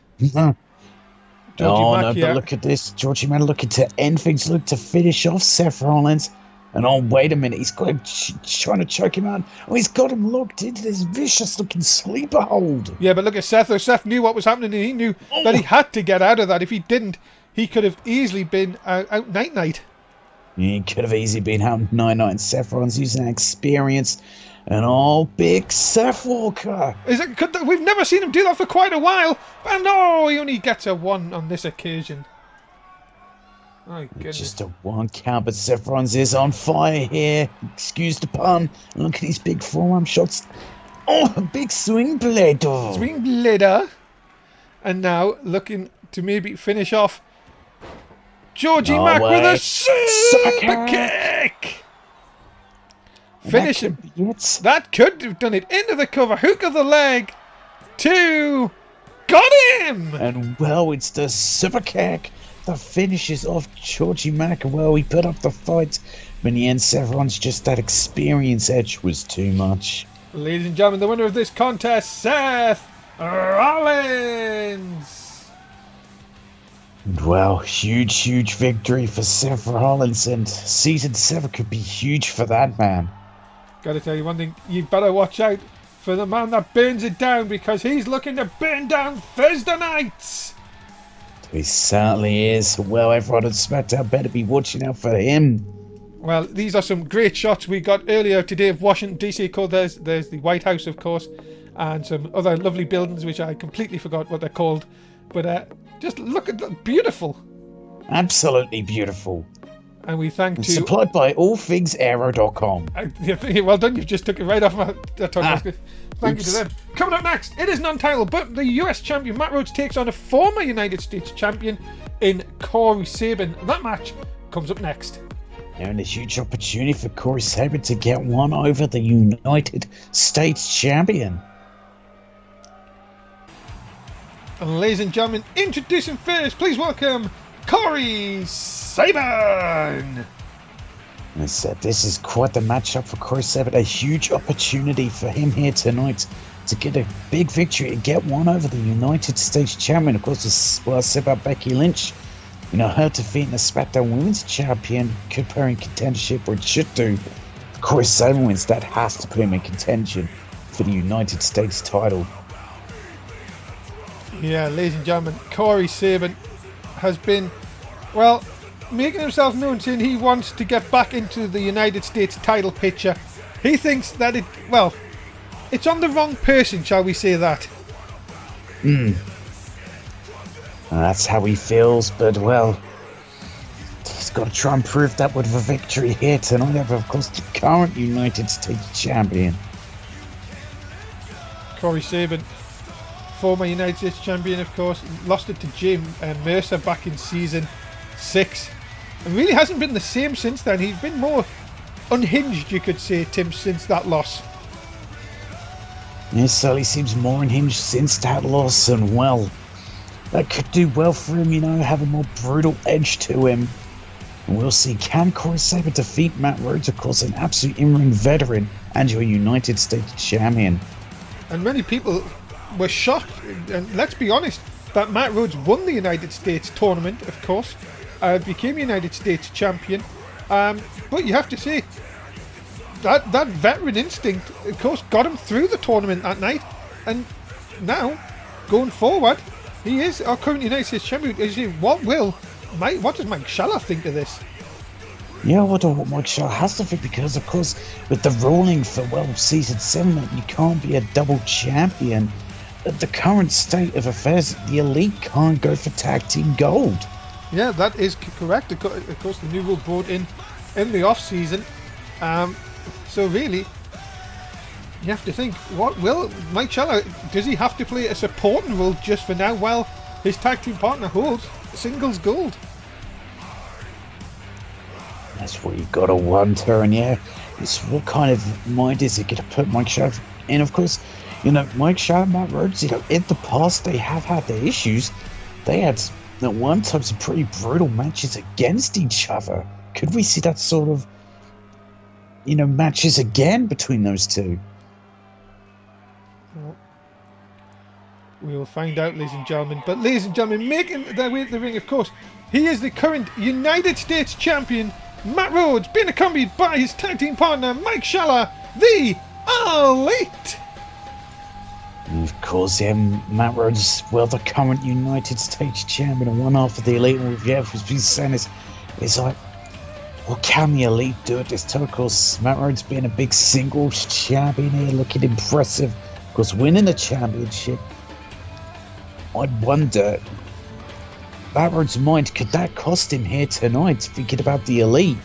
No, Mac, yeah. but look at this. Georgie Mac looking to end things, look to finish off Seth Rollins. And oh, wait a minute, he's got him trying to choke him out. Oh, he's got him locked into this vicious-looking sleeper hold. Yeah, but look at Seth. Though Seth knew what was happening, and he knew that he had to get out of that. If he didn't, he could have easily been out night-night. He could have easily been out night-night, and Seth Rollins using that experience. And oh, big Seth Walker. We've never seen him do that for quite a while. And no, he only gets a 1 on this occasion. My goodness. Just a 1 count, but Seth Rollins is on fire here. Excuse the pun. Look at these big forearm shots. Oh, a big swing blade. Swing blader. And now looking to maybe finish off Georgie Mac with a super kick. Finish him. That could have done it. Into the cover. Hook of the leg. 2. Got him. And well, it's the super kick that finishes off Georgie Mac. Well, he put up the fight. But in the end, Seth Rollins, just that experience edge was too much. Ladies and gentlemen, the winner of this contest, Seth Rollins. And well, huge victory for Seth Rollins. And Season 7 could be huge for that man. Gotta tell you one thing, you better watch out for the man that burns it down, because he's looking to burn down Thursday nights. He certainly is. Well, everyone on SmackDown better be watching out for him. Well, these are some great shots we got earlier today of Washington DC. There's the White House, of course, and some other lovely buildings which I completely forgot what they're called. But just look at that, beautiful. Absolutely beautiful. And we thank to... Supplied by allthingsaero.com. Well done, you've just took it right off my tongue. Thank you to them. Coming up next, it is non-title, but the US champion Matt Rhodes takes on a former United States champion in Corey Sabin. That match comes up next. And a huge opportunity for Corey Sabin to get one over the United States champion. And ladies and gentlemen, introducing first, please welcome Corey Sabin. I said this is quite the matchup for Corey Sabin. A huge opportunity for him here tonight to get a big victory and get one over the United States champion. Of course, as well as said about Becky Lynch, you know, her defeating the SmackDown Women's Champion could put her in contendership, or it should do. If Corey Sabin wins, that has to put him in contention for the United States title. Yeah, ladies and gentlemen, Corey Sabin has been, well, making himself known, saying he wants to get back into the United States title picture. He thinks that it's on the wrong person, shall we say that? That's how he feels, but well, got to try and prove that with a victory here tonight over, of course, the current United States champion. Corey Sabin, former United States champion, of course, lost it to Jim Mercer back in season 6. And really hasn't been the same since then. He's been more unhinged, you could say, Tim, since that loss. It certainly seems more unhinged since that loss, and well, that could do well for him, have a more brutal edge to him. And we'll see, can Corey Sabin defeat Matt Rhodes, of course, an absolute in-ring veteran and your United States champion. And many people were shocked, and let's be honest, that Matt Rhodes won the United States tournament, of course, became United States champion. But you have to say, that veteran instinct, of course, got him through the tournament that night. And now, going forward, he is our current United States champion. What does Mike Schaller think of this? Yeah, I wonder what Mike Schaller has to think, because, of course, with the ruling for, season 7, you can't be a double champion. At the current state of affairs, the Elite can't go for tag team gold. Yeah, that is correct. Of course, the new rule brought in the off-season. So really, you have to think, what will Mike Schaller, does he have to play a supporting role just for now while his tag team partner holds singles gold? That's what you gotta wonder, and yeah, it's what kind of mind is it gonna put Mike Schaller in? Of course, Mike Schaller and Matt Rhodes, in the past they have had their issues. They had at one time some pretty brutal matches against each other. Could we see that sort of matches again between those two? Well, we will find out, ladies and gentlemen. But ladies and gentlemen, making their way to the ring, of course, he is the current United States champion, Matt Rhodes, being accompanied by his tag team partner, Mike Schaller, the Elite. Of course, Matt Rhodes, the current United States champion and one half of the Elite. And we've been saying this, it's like, what can the Elite do at this time? Of course, Matt Rhodes being a big singles champion here, looking impressive. Of course, winning the championship. I'd wonder, Matt Rhodes' mind, could that cost him here tonight, thinking about the Elite?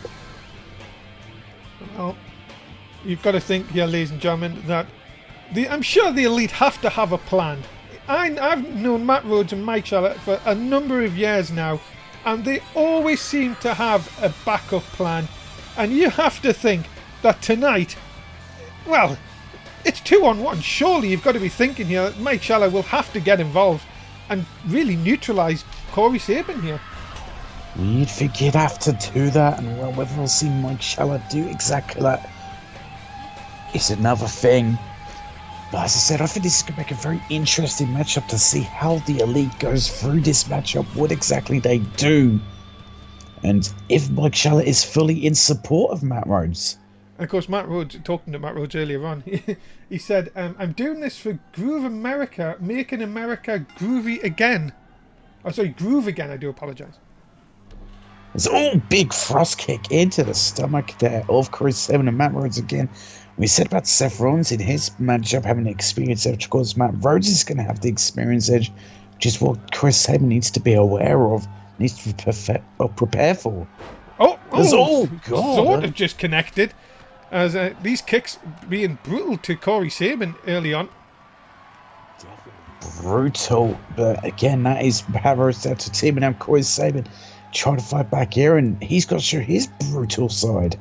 Well, you've got to think here, ladies and gentlemen, that I'm sure the Elite have to have a plan. I've known Matt Rhodes and Mike Schaller for a number of years now, and they always seem to have a backup plan. And you have to think that tonight, it's 2-on-1. Surely you've got to be thinking here that Mike Schaller will have to get involved and really neutralise Corey Sabin here. You'd think you'd have to do that, and whether we'll see Mike Schaller do exactly that is another thing. But as I said, I think this is going to make a very interesting matchup to see how the Elite goes through this matchup, what exactly they do, and if Mike Schaller is fully in support of Matt Rhodes. And of course, Matt Rhodes, talking to Matt Rhodes earlier on, he said, I'm doing this for Groove America, making America groovy again. Oh, sorry, groove again, I do apologise. It's all big thrust kick into the stomach there of Corey Sabin and Matt Rhodes again. We said about Seth Rollins in his matchup having the experience edge. Of course, Matt Rhodes is going to have the experience edge, which is what Chris Sabin needs to be aware of, needs to be prepare for. Oh, sort of just connected, as these kicks being brutal to Corey Sabin early on. Brutal, but again, that is Matt Rhodes there to team, and now Corey Sabin trying to fight back here, and he's got to show his brutal side.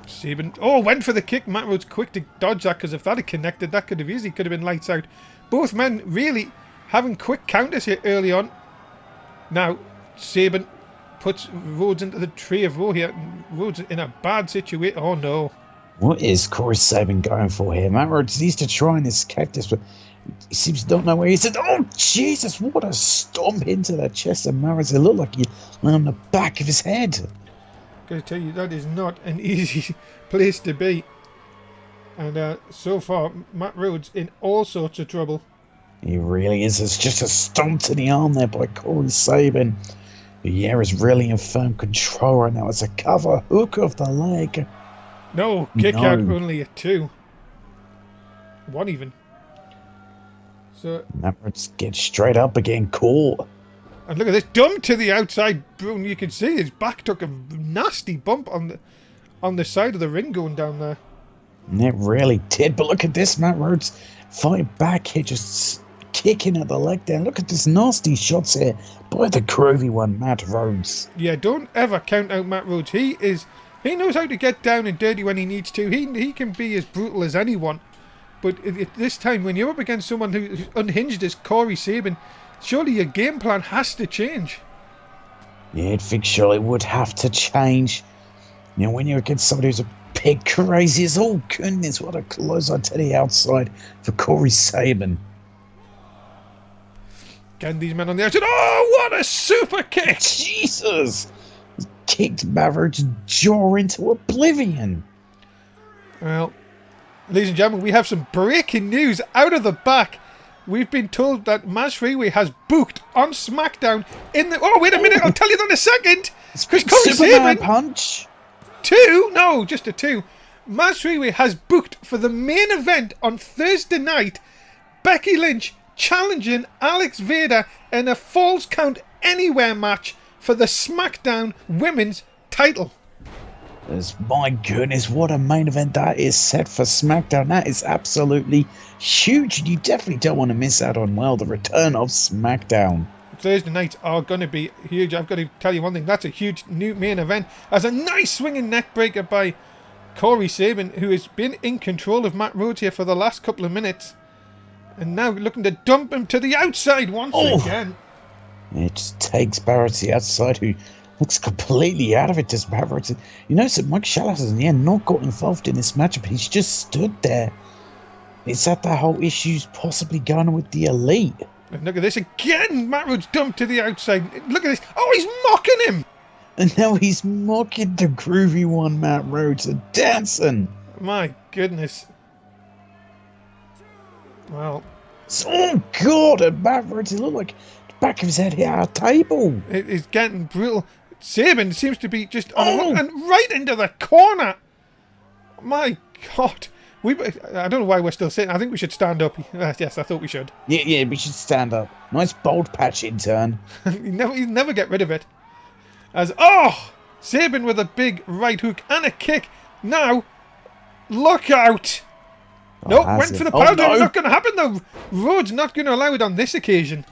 Sabin, went for the kick. Matt Rhodes quick to dodge that, because if that had connected, that could have been lights out. Both men really having quick counters here early on. Now, Sabin puts Rhodes into the tree of woe here. Rhodes in a bad situation. Oh no. What is Corey Sabin going for here? Matt Rhodes needs to try and escape this, but he seems to not know where he is. Oh, Jesus, what a stomp into the chest of Matt Rhodes. It looked like he lay on the back of his head. I'm going to tell you, that is not an easy place to be. And so far, Matt Rhodes in all sorts of trouble. He really is. It's just a stomp to the arm there by Corey Sabin. Yeah, is really in firm control right now. It's a cover hook of the leg. No, kick out only a 2. 1 even. So Matt Rhodes gets straight up again. Cool. And look at this, dumped to the outside. And you can see his back took a nasty bump on the side of the ring going down there. And it really did. But look at this, Matt Rhodes fighting back here, just kicking at the leg there. Look at this nasty shots here by the groovy one, Matt Rhodes. Yeah, don't ever count out Matt Rhodes. He knows how to get down and dirty when he needs to. He can be as brutal as anyone. But at this time, when you're up against someone who's unhinged as Corey Sabin, surely your game plan has to change. Yeah, I think surely would have to change. You know, when you're against somebody who's a bit crazy as oh goodness, what a clothesline to the outside for Corey Sabin. Again, these men on the outside. Oh, what a super kick! Jesus! Kicked Maverick's jaw into oblivion. Well, ladies and gentlemen, we have some breaking news out of the back. We've been told that Maz Freeway has booked on SmackDown in the... Oh, wait a minute, I'll tell you that in a second. Because Corey Superman Sabin... punch? Just a 2. Maz Freeway has booked for the main event on Thursday night, Becky Lynch challenging Alex Vader in a Falls Count Anywhere match for the SmackDown Women's title. My goodness, what a main event that is set for SmackDown. That is absolutely huge. You definitely don't want to miss out on, well, the return of SmackDown. Thursday nights are going to be huge. I've got to tell you one thing. That's a huge new main event. As a nice swinging neck breaker by Corey Sabin, who has been in control of Matt Rhodes here for the last couple of minutes. And now looking to dump him to the outside once again. It just takes Barrett to the outside, who looks completely out of it. Does Barrett? You notice that Mike Shallows has in the end not got involved in this matchup. He's just stood there. Is that the whole issue's possibly going on with the Elite? And look at this again. Matt Rhodes dumped to the outside. Look at this. Oh, he's mocking him. And now he's mocking the groovy one, Matt Rhodes, and dancing. My goodness. Well. Oh, God. And Matt Rhodes, it looked like the back of his head hit our table. It is getting brutal. Sabin seems to be just on a run and right into the corner. My God. I don't know why we're still sitting. I think we should stand up. Yes, I thought we should. Yeah, we should stand up. Nice bold patch in turn. you never get rid of it. Sabin with a big right hook and a kick. Now, look out. Went for the power. No. Not going to happen though. Rhodes not going to allow it on this occasion.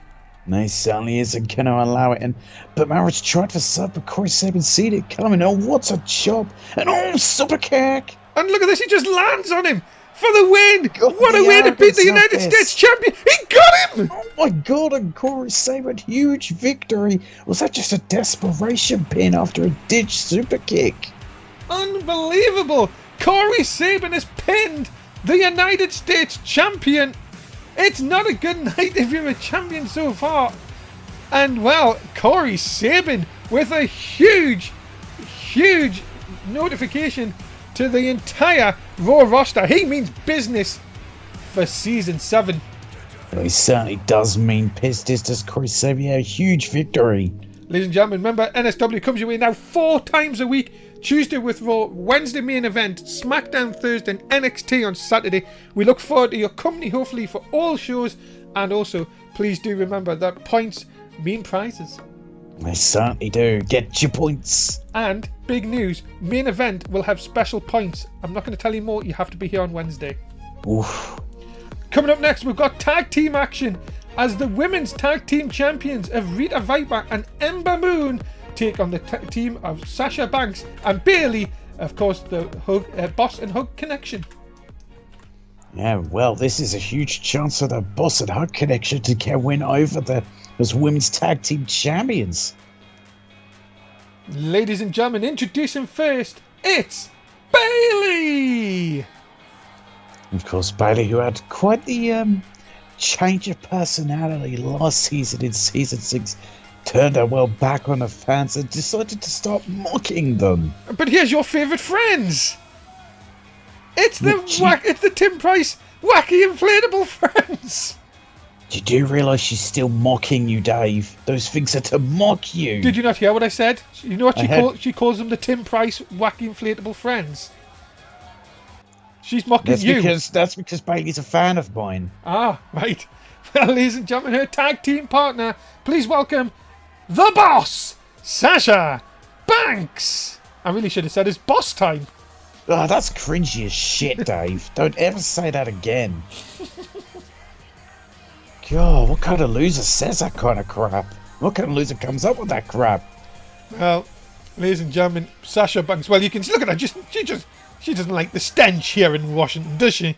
No, he certainly isn't going to allow it. But Marriage tried for sub, but Corey Sabin seen it coming. Oh, what a job. And super kick. And look at this, he just lands on him for the win! God, what a way to beat the United States champion! He got him! Oh my God, and Corey Sabin, huge victory. Was that just a desperation pin after a ditch super kick? Unbelievable! Corey Sabin has pinned the United States champion. It's not a good night if you're a champion so far. And well, Corey Sabin with a huge notification to the entire Raw roster. He means business for Season 7. Well, he certainly does mean business. Does Corey Sabin a huge victory? Ladies and gentlemen, remember NSW comes your way now 4 times a week. Tuesday with Raw, Wednesday main event, SmackDown Thursday and NXT on Saturday. We look forward to your company hopefully for all shows, and also please do remember that points mean prizes. They certainly do. Get your points. And big news, main event will have special points. I'm not going to tell you more. You have to be here on Wednesday. Oof. Coming up next, we've got tag team action as the women's tag team champions of Rita Viper and Ember Moon take on the team of Sasha Banks and Bayley, of course, the Boss and Hug Connection. Yeah, well, this is a huge chance for the Boss and Hug Connection to get a win over as women's tag team champions. Ladies and gentlemen, introducing first, it's Bayley! Of course, Bayley, who had quite the change of personality last season in Season 6, turned her back on the fans and decided to start mocking them. But here's your favourite friends! It's the Tim Price wacky inflatable friends! You do realise she's still mocking you, Dave? Those things are to mock you. Did you not hear what I said? You know what she calls them? The Tim Price wacky inflatable friends. She's mocking you. That's because Bayley's a fan of mine. Ah, right. Well, ladies and gentlemen, her tag team partner, please welcome the boss, Sasha Banks. I really should have said it's boss time. Oh, that's cringy as shit, Dave. Don't ever say that again. God, what kind of loser says that kind of crap? What kind of loser comes up with that crap? Well, ladies and gentlemen, Sasha Banks. Well, you can look at her. She doesn't like the stench here in Washington, does she?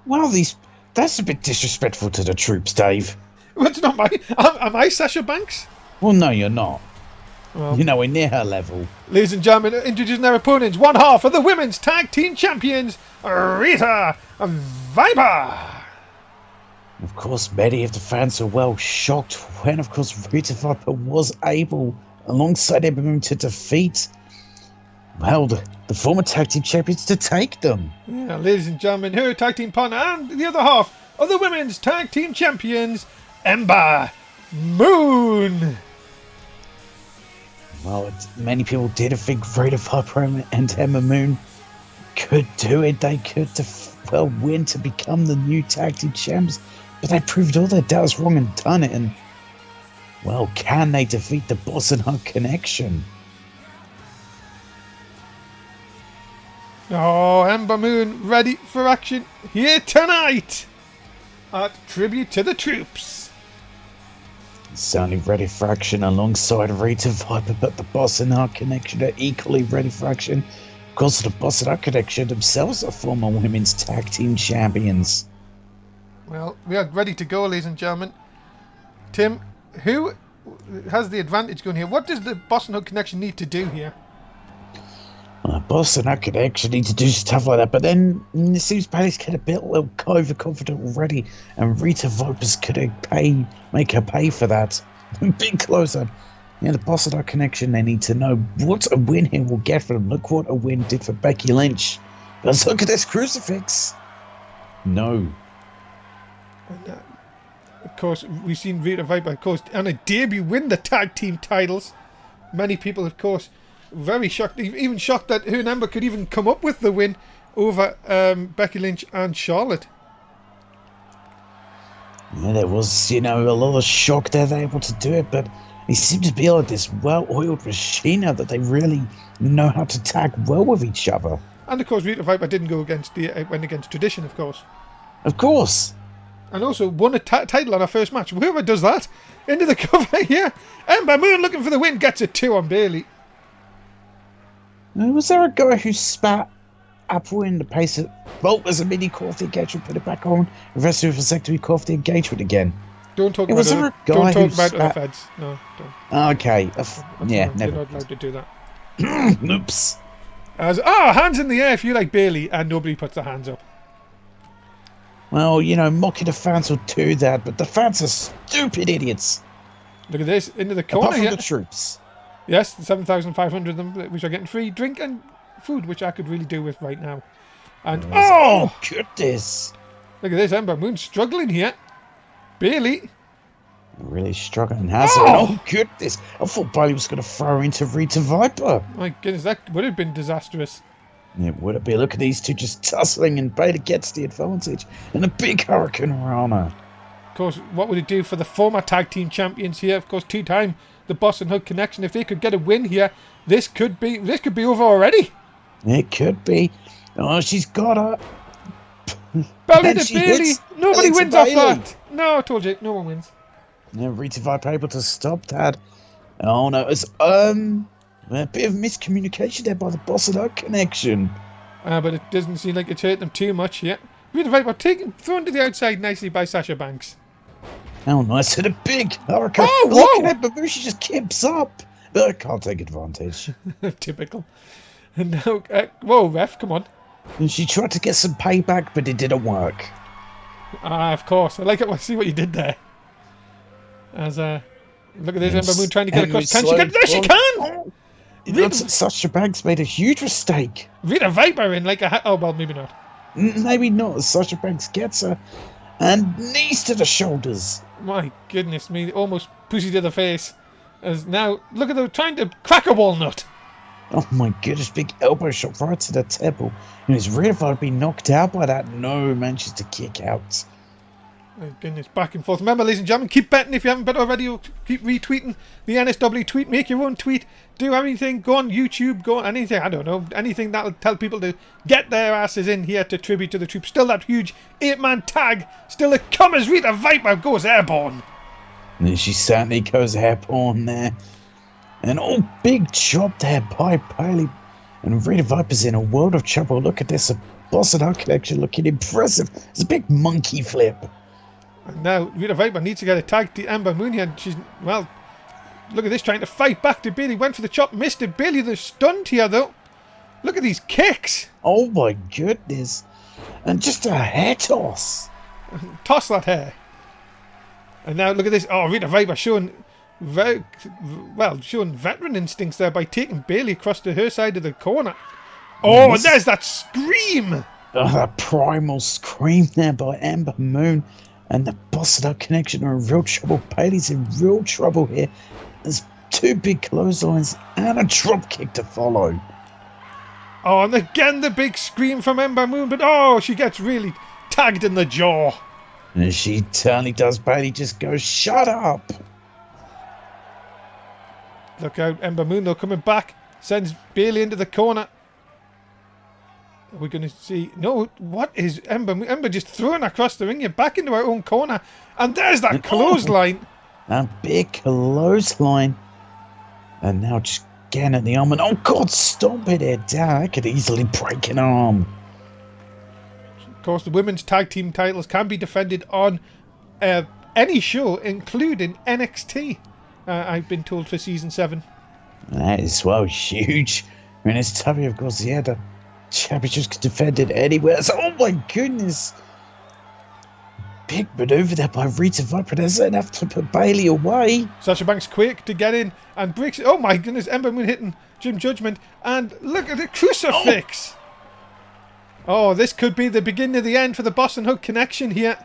Well, that's a bit disrespectful to the troops, Dave. Well, it's not my. Am I Sasha Banks? Well, no, you're not. Well, You're nowhere near her level. ladies and gentlemen, introducing their opponents, one half of the women's tag team champions, Rita Viper. Of course, many of the fans are well shocked when, of course, Rita Viper was able, alongside Ember Moon, to defeat, well, the former tag team champions to take them. Yeah, ladies and gentlemen, her tag team partner and the other half of the women's tag team champions, Ember Moon. Well, many people did think Rita Viper and Ember Moon could do it. They could, win to become the new tag team champs. But they proved all their doubts wrong and done it. And, well, can they defeat the Boss and Hug Connection? Oh, Ember Moon ready for action here tonight at Tribute to the Troops. Certainly ready for action alongside Rita Viper, but the Boss and Hug Connection are equally ready for action. Of course, the Boss and Hug Connection themselves are former women's tag team champions. Well, we are ready to go, ladies and gentlemen. Tim, who has the advantage going here? What does the Boston Hug Connection need to do here? Boss and Hug Connection need to do stuff like that, but then it seems Bailey's get a bit overconfident already, and Rita Viper's could make her pay for that. Big closer. Yeah, the Boss and Hug Connection, they need to know what a win here will get for them. Look what a win did for Becky Lynch. Let's look at this crucifix. No. And, of course, we've seen Rita Viper, of course, on a debut win the tag team titles. Many people, of course, very shocked, even shocked that her and Ember could even come up with the win over Becky Lynch and Charlotte. Yeah, there was, a lot of shock there. They're able to do it, but it seemed to be like this well-oiled machine now that they really know how to tag well with each other. And, of course, Rita Viper didn't go went against tradition, of course. Of course. And also won a title on her first match. Whoever does that, into the cover here. Ember Moon looking for the win, gets a 2 on Bayley. Was there a guy who spat apple in the pace of... Well, there's a mini Call of the Engagement, put it back on. Reverse with a vasectomy, Call of the Engagement again. Don't talk about other feds. No, don't. Okay. Yeah, never. You're not allowed to do that. Oops. Hands in the air if you like Bayley, and nobody puts their hands up. Well, mocking the fans will do that, but the fans are stupid idiots. Look at this, into the corner Apart from here. the troops. Yes, 7,500 of them, which are getting free drink and food, which I could really do with right now. And oh goodness! Look at this, Ember Moon struggling here. Bayley. Really struggling, has it? Oh goodness! I thought Bayley was going to throw her into Rita Viper. My goodness, that would have been disastrous. It would it be? Look at these two just tussling, and Bayley gets the advantage, and a big Hurricane Rana. Of course, what would it do for the former tag team champions here? Of course, 2-time the Boss and Hug Connection. If they could get a win here, this could be over already. It could be. Oh, she's got her. Belly to Bayley. Nobody wins off Bayley. that. No, I told you, no one wins. Yeah, Rita Viper able to stop that. Oh no, it's a bit of miscommunication there by the Boss and Hug Connection. But it doesn't seem like it's hurt them too much yet. Rita Viper thrown to the outside nicely by Sasha Banks. How nice, and a big hurricane. Oh, look whoa! at that, Babushi just keeps up. But I can't take advantage. Typical. And now, whoa, ref, come on. And she tried to get some payback, but it didn't work. Of course. I like it. See what you did there. As look at this, Ember Moon trying to get across. Can she get? There she can! It looks like Sasha Banks made a huge mistake. Rita Viper in like a... Oh, well, maybe not. Maybe not. Sasha Banks gets her. And knees to the shoulders. My goodness me. Almost pussy to the face. As now, look at them trying to crack a walnut. Oh my goodness, big elbow shot right to the temple. And it's Rita Viper being knocked out by that. No, manages to kick out. My goodness, back and forth. Remember, ladies and gentlemen, keep betting if you haven't bet already. Keep retweeting the NSW tweet. Make your own tweet. Do anything. Go on YouTube. Go on anything. I don't know. Anything that'll tell people to get their asses in here to tribute to the troops. Still that huge 8-man tag. Still the Comers. Rita Viper goes airborne. And she certainly goes airborne there. And big job there by Bailey. And Rita Viper's in a world of trouble. Look at this. A Boss Out connection looking impressive. It's a big monkey flip. And now Rita Viper needs to get a tag to Ember Moon here. And she's, well, look at this, trying to fight back to Bailey. Went for the chop, missed it. Bailey, they're stunned here, though. Look at these kicks. Oh, my goodness. And just a hair toss. Toss that hair. And now look at this. Oh, Rita Viper showing veteran instincts there by taking Bailey across to her side of the corner. Oh, and there's that scream. Oh, that primal scream there by Ember Moon. And the Busted Out connection are in real trouble. Bailey's in real trouble here. There's 2 big clotheslines and a drop kick to follow. Oh, and again the big scream from Ember Moon. But oh, she gets really tagged in the jaw. And as she certainly does, Bailey just goes, shut up. Look out, Ember Moon, though, coming back. Sends Bailey into the corner. Are we going to see... No, what is Ember? Ember just throwing across the ring here, back into her own corner. And there's that clothesline. A big clothesline. And now just getting at the arm. And oh, God, stop it there, down. I could easily break an arm. Of course, the women's tag team titles can be defended on any show, including NXT. I've been told for season 7. That is, well, huge. I mean, it's Tubby, of course, yeah, the championships could defend it anywhere. So, oh my goodness. Big maneuver there by Rita Viper. There's enough to put Bailey away. Sasha Banks quick to get in and breaks it. Oh my goodness, Ember Moon hitting Jim Judgment. And look at the crucifix. Oh, this could be the beginning of the end for the Boston Hook connection here.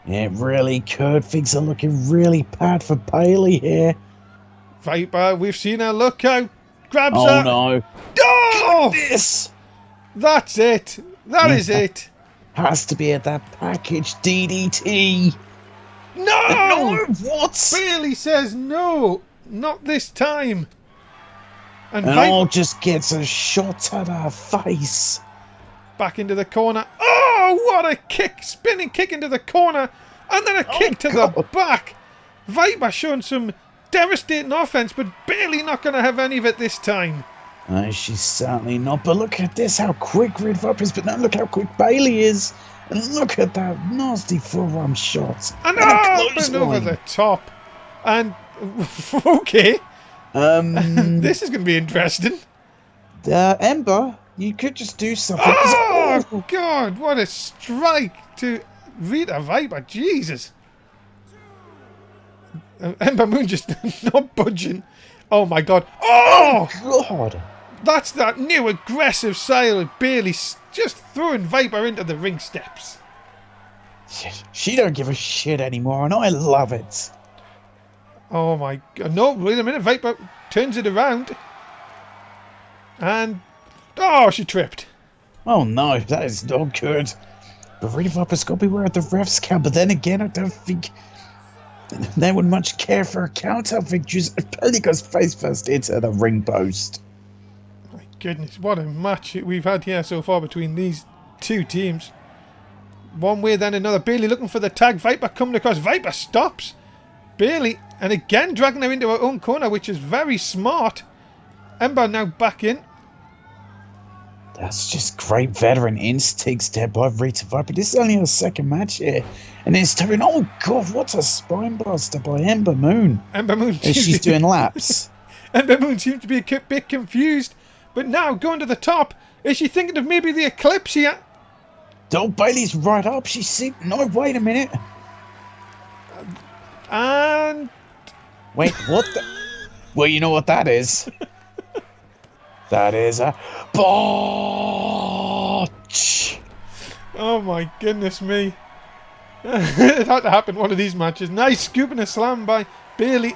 Yeah, it really could. Things are looking really bad for Bailey here. Viper, we've seen her. Look out. Grabs her. Oh, no. Oh! This That's it. That is it. has to be at that package DDT. No! No, what? Bailey says no. Not this time. And all just gets a shot at her face. Back into the corner. Oh, what a kick. Spinning kick into the corner. And then a kick to the back. Viper showing some devastating offense, but Bailey not going to have any of it this time. She's certainly not. But look at this, how quick Red Viper is. But now look how quick Bailey is. And look at that nasty forearm shot. And up and over the top. And, okay. This is going to be interesting. Ember, you could just do something. Oh, God, what a strike to Rita Viper. Jesus. Ember Moon just not budging. Oh, my God. Oh, God. That's that new aggressive style of Bailey just throwing Viper into the ring steps. She don't give a shit anymore, and I love it. Oh, my God. No, wait a minute. Viper turns it around. And, oh, she tripped. Oh, no, that is not good. But Rita Viper's got to be where the refs count. But then again, I don't think they would much care for a count-out victories. Bailey goes face first into the ring post. My goodness, what a match we've had here so far between these two teams. One way, then another. Bailey looking for the tag. Viper coming across. Viper stops Bailey, and again dragging her into her own corner, which is very smart. Ember now back in. That's just great veteran instincts there by Rita Viper. This is only her second match here. And it's doing, oh God, what a spine buster by Ember Moon. Ember Moon. She's doing laps. Ember Moon seems to be a bit confused. But now going to the top. Is she thinking of maybe the Eclipse here? Oh, Bailey's right up. She's seen. No, wait a minute. And. Wait, what the? Well, you know what that is. That is a botch. Oh my goodness me. It had to happen one of these matches. Nice scoop and a slam by Bailey.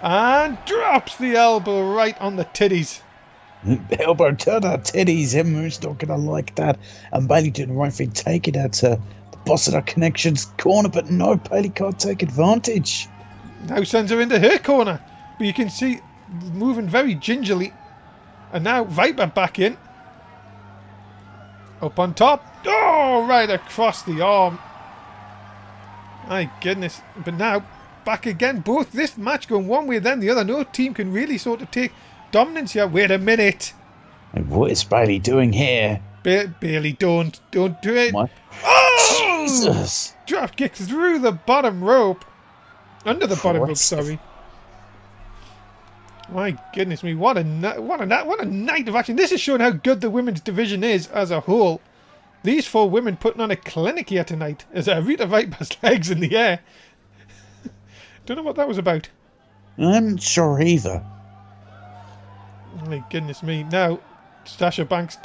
And drops the elbow right on the titties. Elbow to the titties. Emma's not going to like that. And Bailey doing the right thing, taking her to the Boss of the Connection's corner, but no, Bayley can't take advantage. Now sends her into her corner. But you can see moving very gingerly. And now Viper back in. Up on top. Oh, right across the arm. My goodness. But now, back again. Both this match going one way then the other. No team can really sort of take dominance here. Wait a minute. And what is Bayley doing here? Bailey, don't do it. What? Oh! Jesus! Drop kick through the bottom rope. Under the bottom rope, sorry. My goodness me, what a night of action. This is showing how good the women's division is as a whole. These 4 women putting on a clinic here tonight as Rita Viper's legs in the air. Don't know what that was about. I'm not sure either. My goodness me. Now, Sasha Banks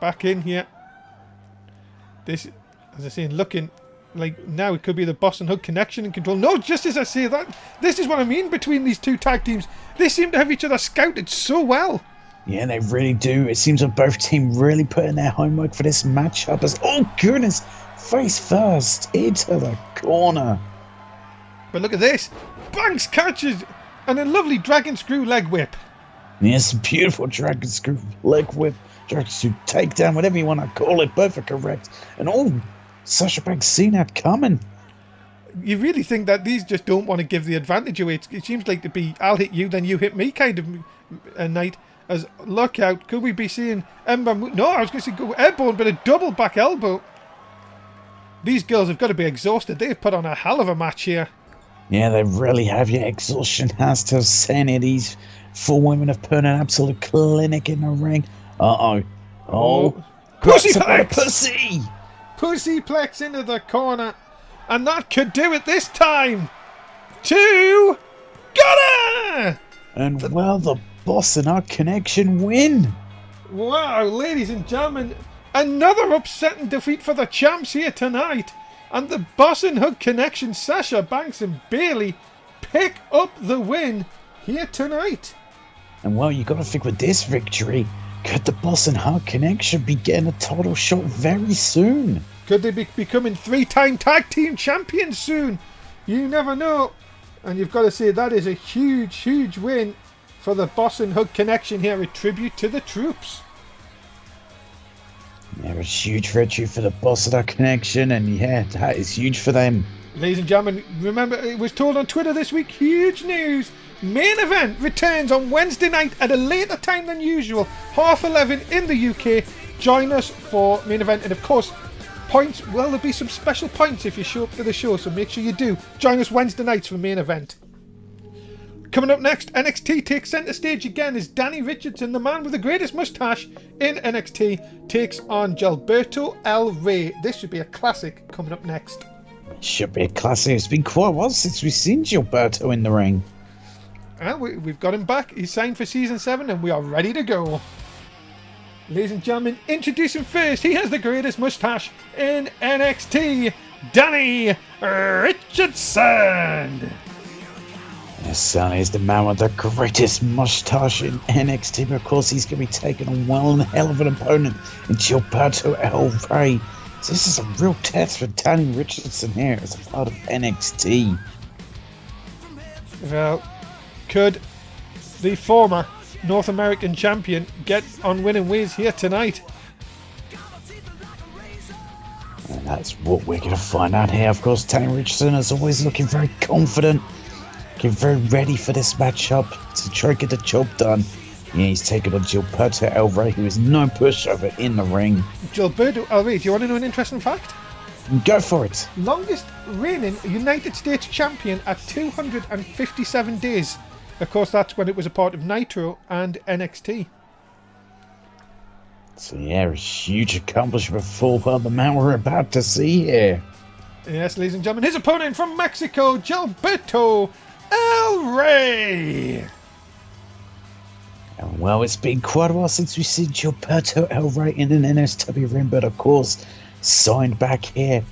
back in here. This, as I say, looking like now it could be the Boss and Hook connection and control. No, just as I say that, this is what I mean between these 2 tag teams. They seem to have each other scouted so well. Yeah, they really do. It seems like both teams really put in their homework for this matchup. As, oh goodness, face first into the corner. But look at this. Banks catches and a lovely dragon screw leg whip. Yes, beautiful dragon screw leg whip, dragon screw takedown, whatever you want to call it. Both are correct. And Sasha Banks seen that coming. You really think that these just don't want to give the advantage away? It seems like to be I'll hit you, then you hit me kind of a night. As look out, could we be seeing Ember? No, I was going to say go airborne, but a double back elbow. These girls have got to be exhausted. They've put on a hell of a match here. Yeah, they really have. Your exhaustion has to have sent it. These 4 women have put an absolute clinic in the ring. Oh, Pussyplex! Pussy! Pussyplex into the corner. And that could do it this time. 2. Got her! And the Boss and our connection win. Wow, ladies and gentlemen. Another upsetting defeat for the champs here tonight. And the Boss and Hook connection, Sasha Banks and Bayley, pick up the win here tonight. And you got to think with this victory, could the Boss and Hook connection be getting a title shot very soon? Could they be becoming 3-time tag team champions soon? You never know. And you've got to say that is a huge, huge win for the Boss and Hook connection here. A tribute to the troops. Yeah, a huge victory for the Boss and Hook connection. And yeah, that is huge for them. Ladies and gentlemen, remember it was told on Twitter this week, huge news. Main event returns on Wednesday night at a later time than usual, 11:30 in the UK. Join us for main event, and of course, points. Well, there'll be some special points if you show up to the show, so make sure you do. Join us Wednesday nights for main event. Coming up next, NXT takes centre stage again as Danny Richardson, the man with the greatest moustache in NXT, takes on Gilberto El Rey. This should be a classic coming up next. Should be a classic. It's been quite a while since we've seen Gilberto in the ring. Well, we've got him back. He's signed for Season 7 and we are ready to go. Ladies and gentlemen, introducing first, he has the greatest moustache in NXT, Danny Richardson. Yes, son is the man with the greatest moustache in NXT, but of course he's going to be taking on one hell of an opponent in Gilberto El Rey. So this is a real test for Danny Richardson here as a part of NXT. Well, could the former North American champion get on winning ways here tonight? And that's what we're going to find out here. Of course, Danny Richardson is always looking very confident, looking very ready for this matchup to try to get the job done. Yeah, he's taking on Gilberto El Rey, who is no pushover in the ring. Gilberto El Rey, do you want to know an interesting fact? Go for it. Longest reigning United States champion at 257 days. Of course, that's when it was a part of Nitro and NXT. So yeah, a huge accomplishment for the man we're about to see here. Yes, ladies and gentlemen, his opponent from Mexico, Gilberto El Rey. And well, it's been quite a while since we've seen Gilberto El Rey in an NSW ring, but of course, signed back here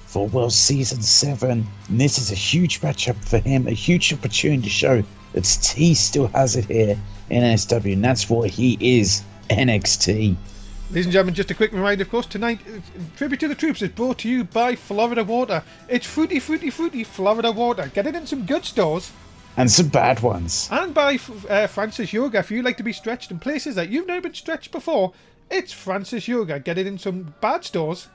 for World Season 7. And this is a huge matchup for him, a huge opportunity to show that he still has it here in NSW, and that's what he is, NXT. Ladies and gentlemen, just a quick reminder, of course, tonight, Tribute to the Troops is brought to you by Florida Water. It's fruity, fruity, fruity Florida Water. Get it in some good stores. And some bad ones. And by Francis Yoga. If you like to be stretched in places that you've never been stretched before, it's Francis Yoga. Get it in some bad stores.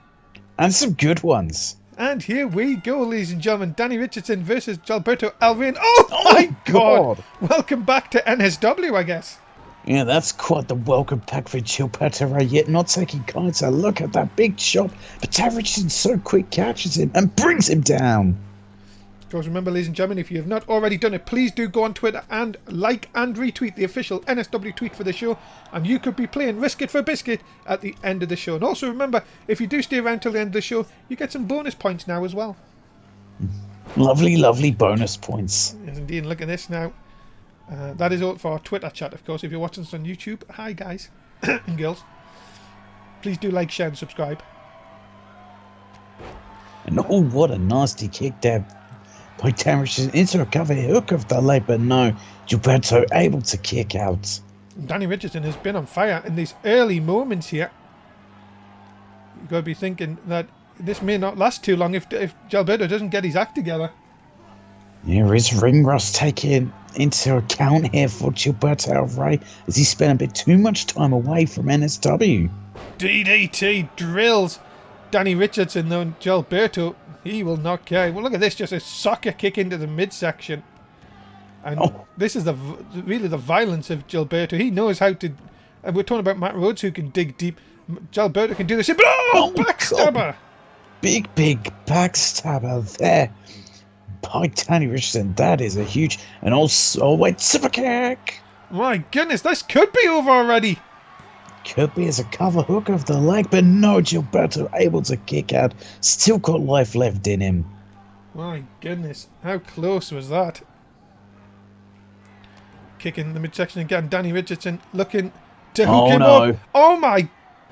And some good ones. And here we go, ladies and gentlemen. Danny Richardson versus Gilberto Alvain. Oh my God! Welcome back to NSW, I guess. Yeah, that's quite the welcome pack for Gilberto, yet not taking kites. Look at that big chop. But Danny Richardson so quick catches him and brings him down. Of course, remember, ladies and gentlemen, if you have not already done it, please do go on Twitter and like and retweet the official NSW tweet for the show, and you could be playing Risk It for Biscuit at the end of the show. And also remember, if you do stay around till the end of the show, you get some bonus points now as well. Lovely, lovely bonus points. Yes, indeed. And look at this now. That is all for our Twitter chat, of course. If you're watching us on YouTube, hi guys and girls. Please do like, share, and subscribe. And oh, what a nasty kick there by Danny Richardson into a cover hook of the leg, but no, Gilberto able to kick out. Danny Richardson has been on fire in these early moments here. You've got to be thinking that this may not last too long if Gilberto doesn't get his act together. Here is ring rust taken into account here for Gilberto Ray as he spent a bit too much time away from NSW. DDT drills Danny Richardson, though. Gilberto, he will not care. Well, look at this, just a soccer kick into the midsection. And this is really the violence of Gilberto. He knows how to... we're talking about Matt Rhodes, who can dig deep. Gilberto can do this. Backstabber! God. Big backstabber there by Danny Richardson. That is a huge... And also, wait, super kick! My goodness, this could be over already. Could be as a cover hook of the leg, but no, Gilberto able to kick out. Still got life left in him. My goodness, how close was that? Kicking the midsection again. Danny Richardson looking to hook him up. Oh my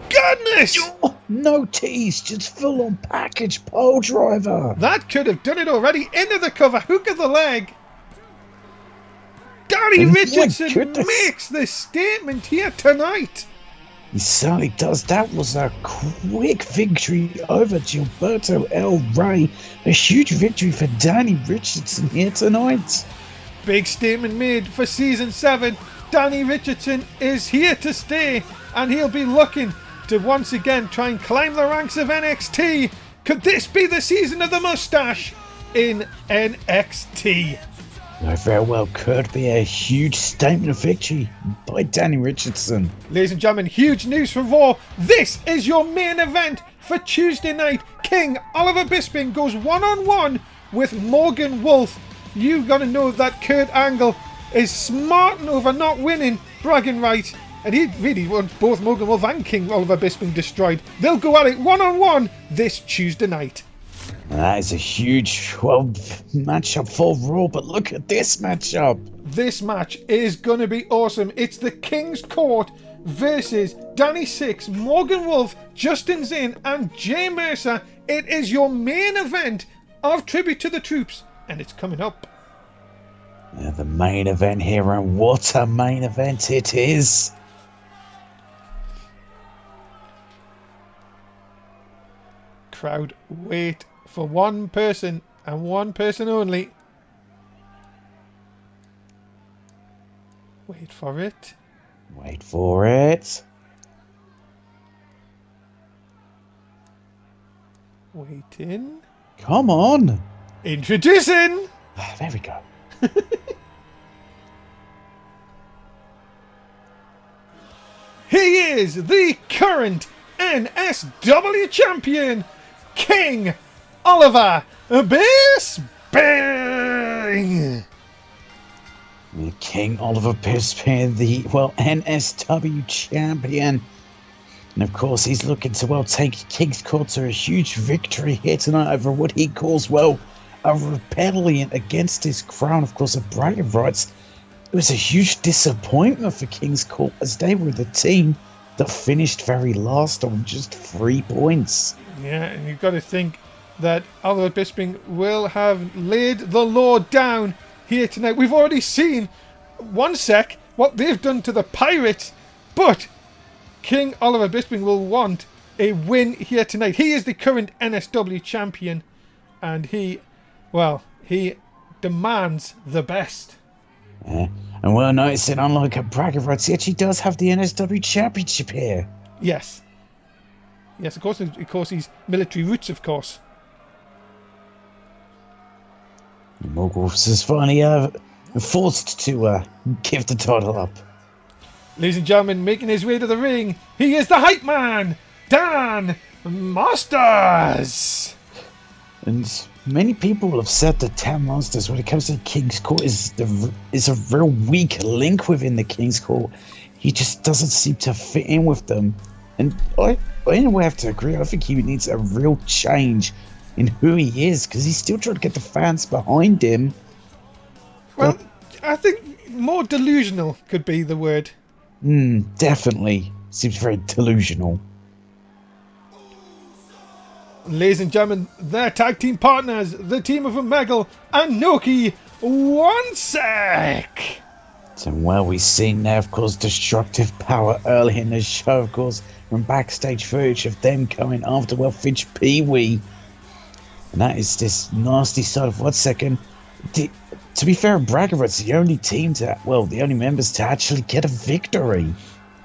goodness! No tease, just full on package pole driver. That could have done it already. Into the cover, hook of the leg. Danny Richardson makes this statement here tonight. He certainly does. That was a quick victory over Gilberto El Rey. A huge victory for Danny Richardson here tonight. Big statement made for Season 7. Danny Richardson is here to stay, and he'll be looking to once again try and climb the ranks of NXT. Could this be the season of the mustache in NXT? Very well could be a huge statement of victory by Danny Richardson. Ladies and gentlemen, huge news for Raw. This is your main event for Tuesday night. King Oliver Bisping goes one-on-one with Morgan Wolf. You got to know that Kurt Angle is smarting over not winning bragging rights, and he really wants both Morgan Wolf and King Oliver Bisping destroyed. They'll go at it one-on-one this Tuesday night. That is a huge matchup for Raw, but look at this matchup. This match is going to be awesome. It's the King's Court versus Danny Six, Morgan Wolf, Justin Zane, and Jay Mercer. It is your main event of Tribute to the Troops, and it's coming up. The main event here, and what a main event it is. Crowd, wait for one person and one person only. Wait for it. Wait for it. Waiting. Come on. Introducing. There we go. He is the current NSW champion, King Oliver Bisping. King Oliver Bisping, the NSW champion. And of course, he's looking to take King's Court to a huge victory here tonight over what he calls a rebellion against his crown. Of course, of bragging rights. It was a huge disappointment for King's Court as they were the team that finished very last on just 3 points. Yeah, and you've got to think that Oliver Bisping will have laid the law down here tonight. We've already seen what they've done to the Pirates, but King Oliver Bisping will want a win here tonight. He is the current NSW champion, and he demands the best. Yeah. And we're noticing, unlike a braggart rights, he actually does have the NSW championship here. Yes. Yes, of course, he's military roots, of course. Morgan Wolf is finally forced to give the title up. Ladies and gentlemen, making his way to the ring, he is the hype man, Dan Masters! And many people have said that Dan Masters, when it comes to King's Court, is a real weak link within the King's Court. He just doesn't seem to fit in with them. And I in a way have to agree. I think he needs a real change in who he is, because he's still trying to get the fans behind him. Well, I think more delusional could be the word. Definitely. Seems very delusional. Ladies and gentlemen, their tag team partners, the team of Omegle and Noki Wansek. So, well, we've seen there, of course, destructive power early in the show, of course, from backstage footage of them coming after, well, Finch Pee-wee. And that is this nasty side of 1 second. To be fair, Braggart's the only team the only members to actually get a victory.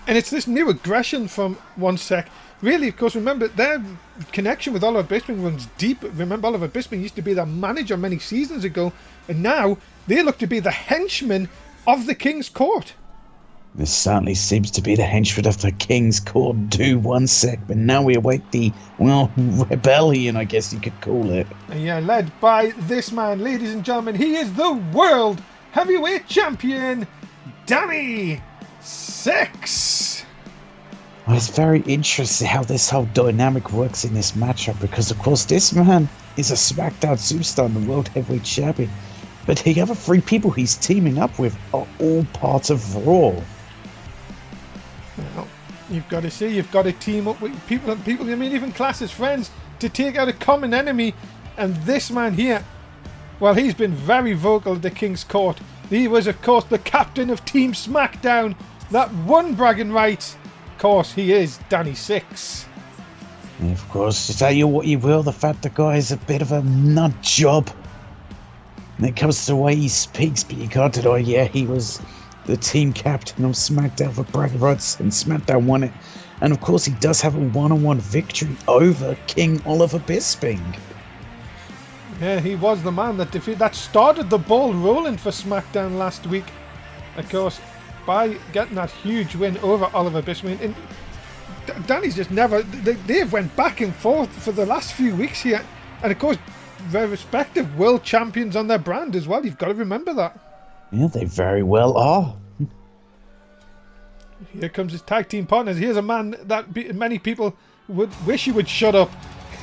And it's this new aggression from Wansek. Really, of course, remember, their connection with Oliver Bisping runs deep. Remember, Oliver Bisping used to be their manager many seasons ago, and now they look to be the henchmen of the King's Court. This certainly seems to be the henchman of the King's Court. Do 1 sec, but now we await the, rebellion, I guess you could call it. Yeah, led by this man, ladies and gentlemen. He is the World Heavyweight Champion, Danny Six. Well, it's very interesting how this whole dynamic works in this matchup, because, of course, this man is a SmackDown superstar and the World Heavyweight Champion, but the other 3 people he's teaming up with are all part of Raw. Well, you've got to team up with people, I mean, even class as friends, to take out a common enemy. And this man here, well, he's been very vocal at the King's Court. He was, of course, the captain of Team SmackDown, that won bragging rights. Of course, he is Danny Six. And of course, to tell you what you will, the fact the guy is a bit of a nut job when it comes to the way he speaks, but you can't deny, he was the team captain of SmackDown for bragging rights, and SmackDown won it. And of course, he does have a one-on-one victory over King Oliver Bisping. Yeah, he was the man that started the ball rolling for SmackDown last week. Of course, by getting that huge win over Oliver Bisping. And Danny's just never... They've went back and forth for the last few weeks here. And of course, their respective world champions on their brand as well. You've got to remember that. Yeah, they very well are. Here comes his tag team partners. Here's a man that many people would wish he would shut up.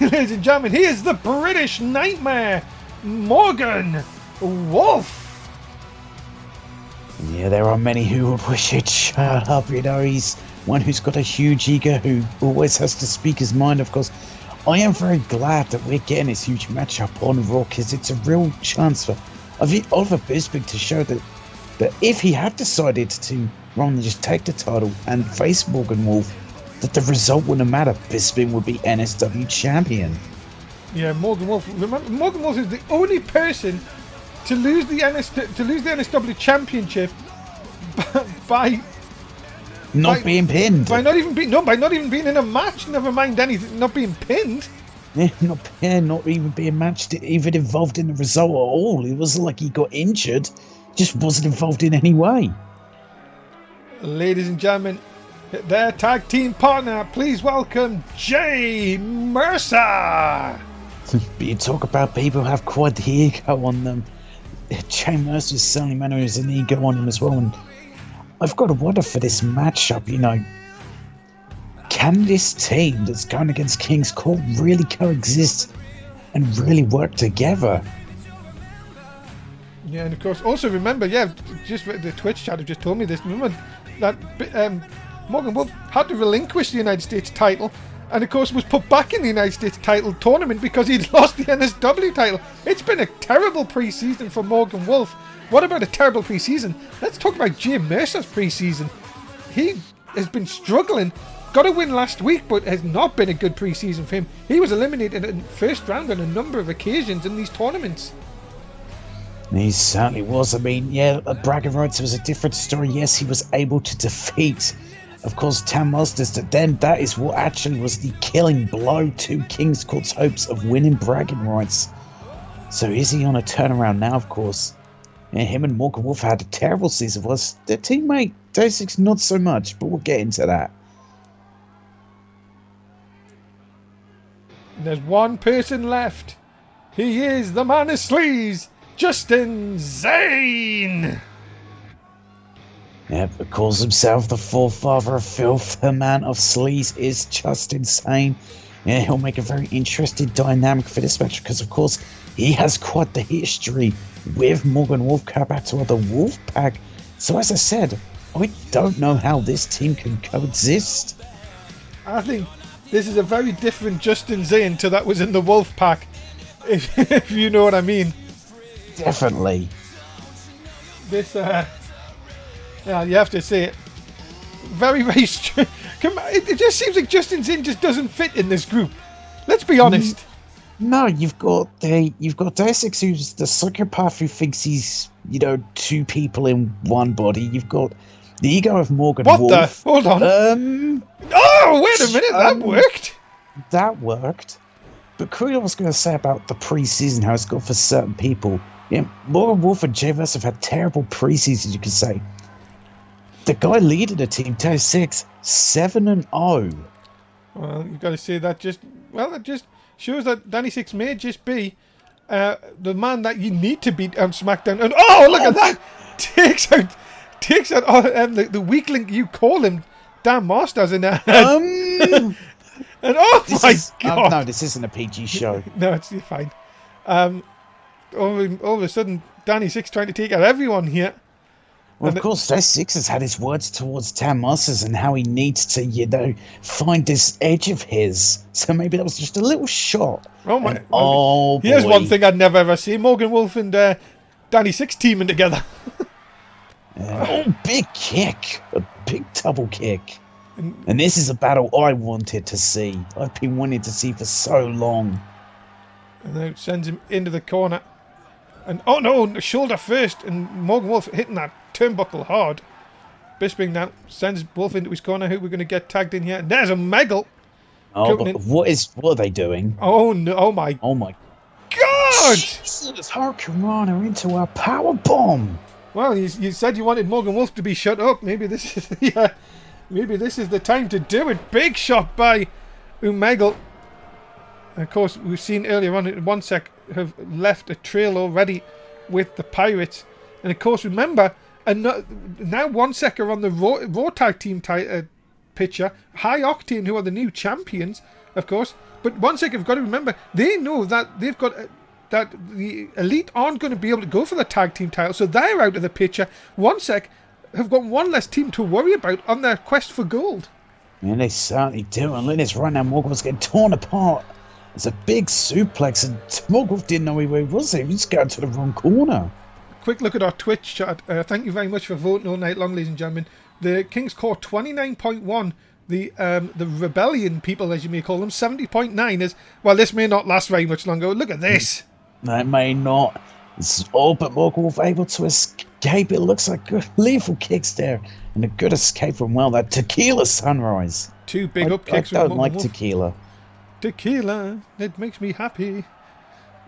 Ladies and gentlemen, he is the British Nightmare, Morgan Wolf. Yeah, there are many who would wish he'd shut up. He's one who's got a huge ego, who always has to speak his mind, of course. I am very glad that we're getting this huge matchup on Raw, because it's a real chance for Oliver Bisping to show that if he had decided to rather than just take the title and face Morgan Wolf, that the result wouldn't matter. Bisping would be NSW champion. Yeah, Morgan Wolf. Remember, Morgan Wolf is the only person to lose the NSW championship by being pinned. By not even being in a match. Never mind anything. Not being pinned. Yeah, not even being matched, even involved in the result at all. It wasn't like he got injured. Just wasn't involved in any way. Ladies and gentlemen, their tag team partner, please welcome Jay Mercer. You talk about people who have quite the ego on them. Jay Mercer is certainly a man who has an ego on him as well. And I've got to wonder for this matchup, can this team that's going against King's Court really coexist and really work together? Yeah, and of course, also remember, just the Twitch chat have just told me this. Remember that Morgan Wolf had to relinquish the United States title, and of course was put back in the United States title tournament because he'd lost the NSW title. It's been a terrible pre-season for Morgan Wolf. What about a terrible pre-season? Let's talk about Jay Mercer's pre-season. He has been struggling got a win last week, but has not been a good pre-season for him. He was eliminated in the first round on a number of occasions in these tournaments. He certainly was. I mean, yeah, bragging rights was a different story. Yes, he was able to defeat, of course, Tam Masters. But then that is what actually was the killing blow to King's Court's hopes of winning bragging rights. So is he on a turnaround now? Of course. Yeah, him and Morgan Wolf had a terrible season. Was their teammate Day6 not so much, but we'll get into that. And there's one person left. He is the man of sleaze, Justin Zane. Yep, calls himself the forefather of filth. The man of sleaze is just insane. Yeah, he'll make a very interesting dynamic for this match because, of course, he has quite the history with Morgan Wolf Battle of the Wolf Pack. So, as I said, I don't know how this team can coexist. I think this is a very different Justin Zane to that was in the Wolf Pack, if you know what I mean. Definitely. This, yeah, you have to say it. Very, very strange. It just seems like Justin Zane just doesn't fit in this group. Let's be honest. No, you've got Day6, who's the psychopath who thinks he's, two people in one body. You've got the ego of Morgan Wolf. What the? Hold on. Oh, wait a minute. That worked. That worked. But Korea was going to say about the preseason, how it's gone for certain people. Yeah, Morgan Wolf and JVS have had terrible preseasons, you could say. The guy leading the team, Day6, 7-0. Well, you've got to say that that just shows that Danny6 may just be the man that you need to beat on SmackDown. And look at that! Takes out the weak link you call him, Dan Masters in there. And my God! No, this isn't a PG show. No, you're fine. All of a sudden, Danny6 trying to take out everyone here. Well, of course, Day6 has had his words towards Tam Masters and how he needs to, find this edge of his. So maybe that was just a little shot. Oh my! And, here's boy. one thing I'd never ever see: Morgan Wolf and Danny6 teaming together. Big kick, a big double kick. And this is a battle I wanted to see. I've been wanting to see for so long. And then it sends him into the corner. And oh no, shoulder first, and Morgan Wolf hitting that turnbuckle hard. Bisping now sends Wolf into his corner. Who we're going to get tagged in here? And there's a Meggle. Oh, but what are they doing? Oh no! Oh my God! Jesus, Hurricanrana into a power bomb. Well, you said you wanted Morgan Wolf to be shut up. Maybe this is maybe this is the time to do it. Big shot by Umagle. Of course, we've seen earlier on in 1 sec have left a trail already with the Pirates. And of course, remember, now 1 sec are on the Raw Tag Team picture. High Octane, who are the new champions, of course. But 1 sec have got to remember, they know that they've got that the Elite aren't going to be able to go for the tag team title, so they're out of the picture. 1 sec have got one less team to worry about on their quest for gold. Yeah, they certainly do. And look at this right now, Morgan was getting torn apart. It's a big suplex, and Morgan didn't know where he was. He was going to the wrong corner. Quick look at our Twitch chat. Thank you very much for voting all night long, ladies and gentlemen. The King's Court 29.1. The Rebellion people, as you may call them, 70.9 is. Well, this may not last very much longer. Look at this. It may not. But Morgan Wolf able to escape. It looks like good lethal kicks there, and a good escape from that Tequila Sunrise. Two big up kicks. I don't like tequila. Tequila, it makes me happy.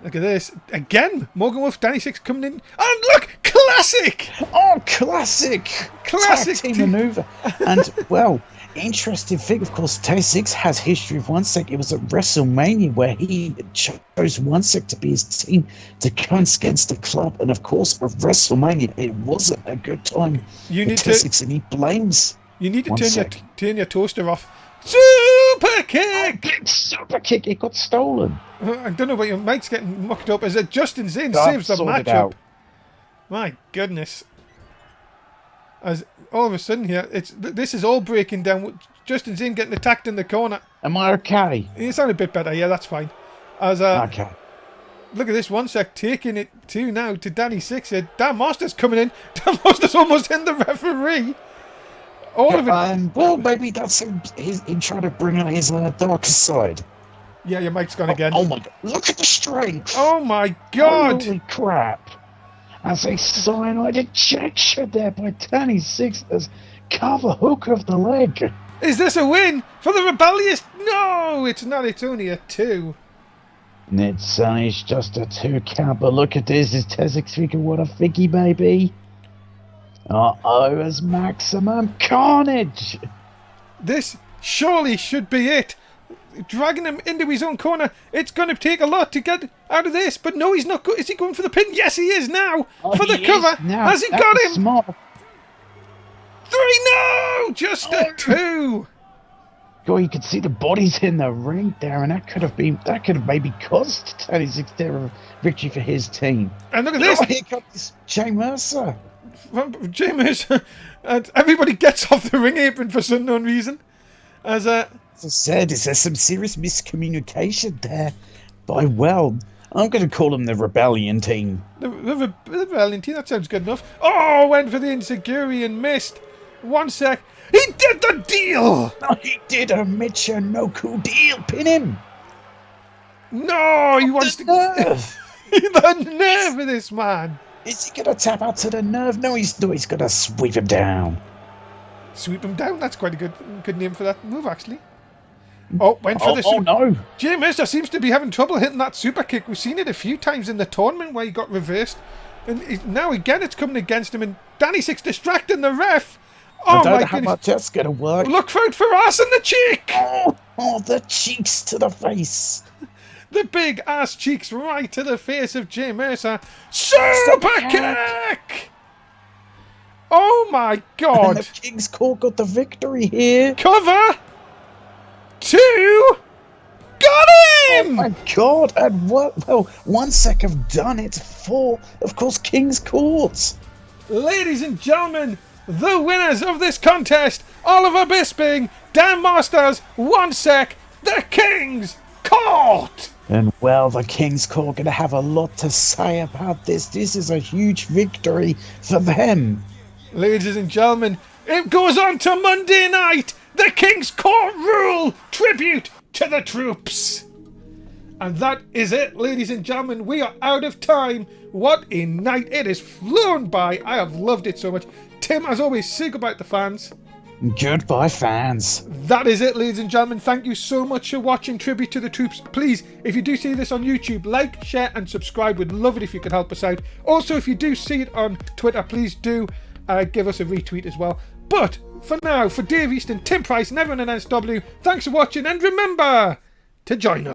Look at this. Again, Morgan Wolf, Danny6 coming in. And look, classic! Oh, classic! Classic tag team maneuver. And, well, interesting thing, of course, Day6 has history of 1 sec. It was at WrestleMania where he chose 1 sec to be his team to go against the club. And, of course, at WrestleMania, it wasn't a good time. You need Day6, and he blames. You need to turn your toaster off. Super kick! Super kick! It got stolen. I don't know, but your mic's getting mucked up. Is it Justin Zane saves the matchup? My goodness! As all of a sudden here, this is all breaking down. Justin Zane getting attacked in the corner. Am I okay? You sound a bit better. Yeah, that's fine. Okay. Look at this 1 sec taking it to Danny6 here. Dan Masters coming in. Dan Masters almost in the referee. All of it. Well, maybe that's him trying to bring out his darker side. Yeah, your mic's gone again. Oh my god, look at the strength! Oh my god! Holy crap! As a cyanide injection there by Danny Six as cover hook of the leg. Is this a win for the rebellious? No, it's not. It's only a 2. It's just a 2 count, but look at this. Is Tezek thinking what a figgy, baby? Uh-oh, as maximum carnage! This surely should be it. Dragging him into his own corner. It's going to take a lot to get out of this, but no, he's not. Is he going for the pin? Yes, he is now. For the cover. Has he got him? Smart. 3, no! Just a 2. God, you could see the bodies in the ring there, and that could have maybe cost Tony Six there a victory for his team. And look at this. Oh, here comes Jay Mercer. Jay Mercer. And everybody gets off the ring apron for some unknown reason. As I said, there's some serious miscommunication there. But well, I'm going to call them the Rebellion team. The Rebellion team, that sounds good enough. Oh, went for the Enziguri and missed. 1 sec. He did the deal! No, he did a Michinoku deal. Pin him. No, he wants to... Nerve. The nerve of this man. Is he going to tap out to the nerve? No, he's going to sweep him down. Sweep him down? That's quite a good name for that move, actually. Oh, went for the... Oh, no. Jay Mercer seems to be having trouble hitting that super kick. We've seen it a few times in the tournament where he got reversed. And now again it's coming against him. And Danny Six distracting the ref. Oh, I don't my know how goodness. much that's going to work. Look out for ass in the cheek. Oh, the cheeks to the face. The big ass cheeks right to the face of Jay Mercer. Super kick. Oh, my God. And the King's Court got the victory here. Cover. 2. Got him. Oh, my God. And what? Well, 1 sec have done it. 4, of course, King's Court. Ladies and gentlemen, the winners of this contest, Oliver Bisping, Dan Masters, 1 sec, the King's Court! And well, the King's Court going to have a lot to say about this. This is a huge victory for them. Ladies and gentlemen, it goes on to Monday night, the King's Court rule, tribute to the troops. And that is it, ladies and gentlemen. We are out of time. What a night. It has flown by. I have loved it so much. Tim, as always, say goodbye to the fans. Goodbye, fans. That is it, ladies and gentlemen. Thank you so much for watching Tribute to the Troops. Please, if you do see this on YouTube, like, share, and subscribe. We'd love it if you could help us out. Also, if you do see it on Twitter, please do give us a retweet as well. But for now, for Dave Easton, Tim Price, and everyone in NSW, thanks for watching, and remember to join us.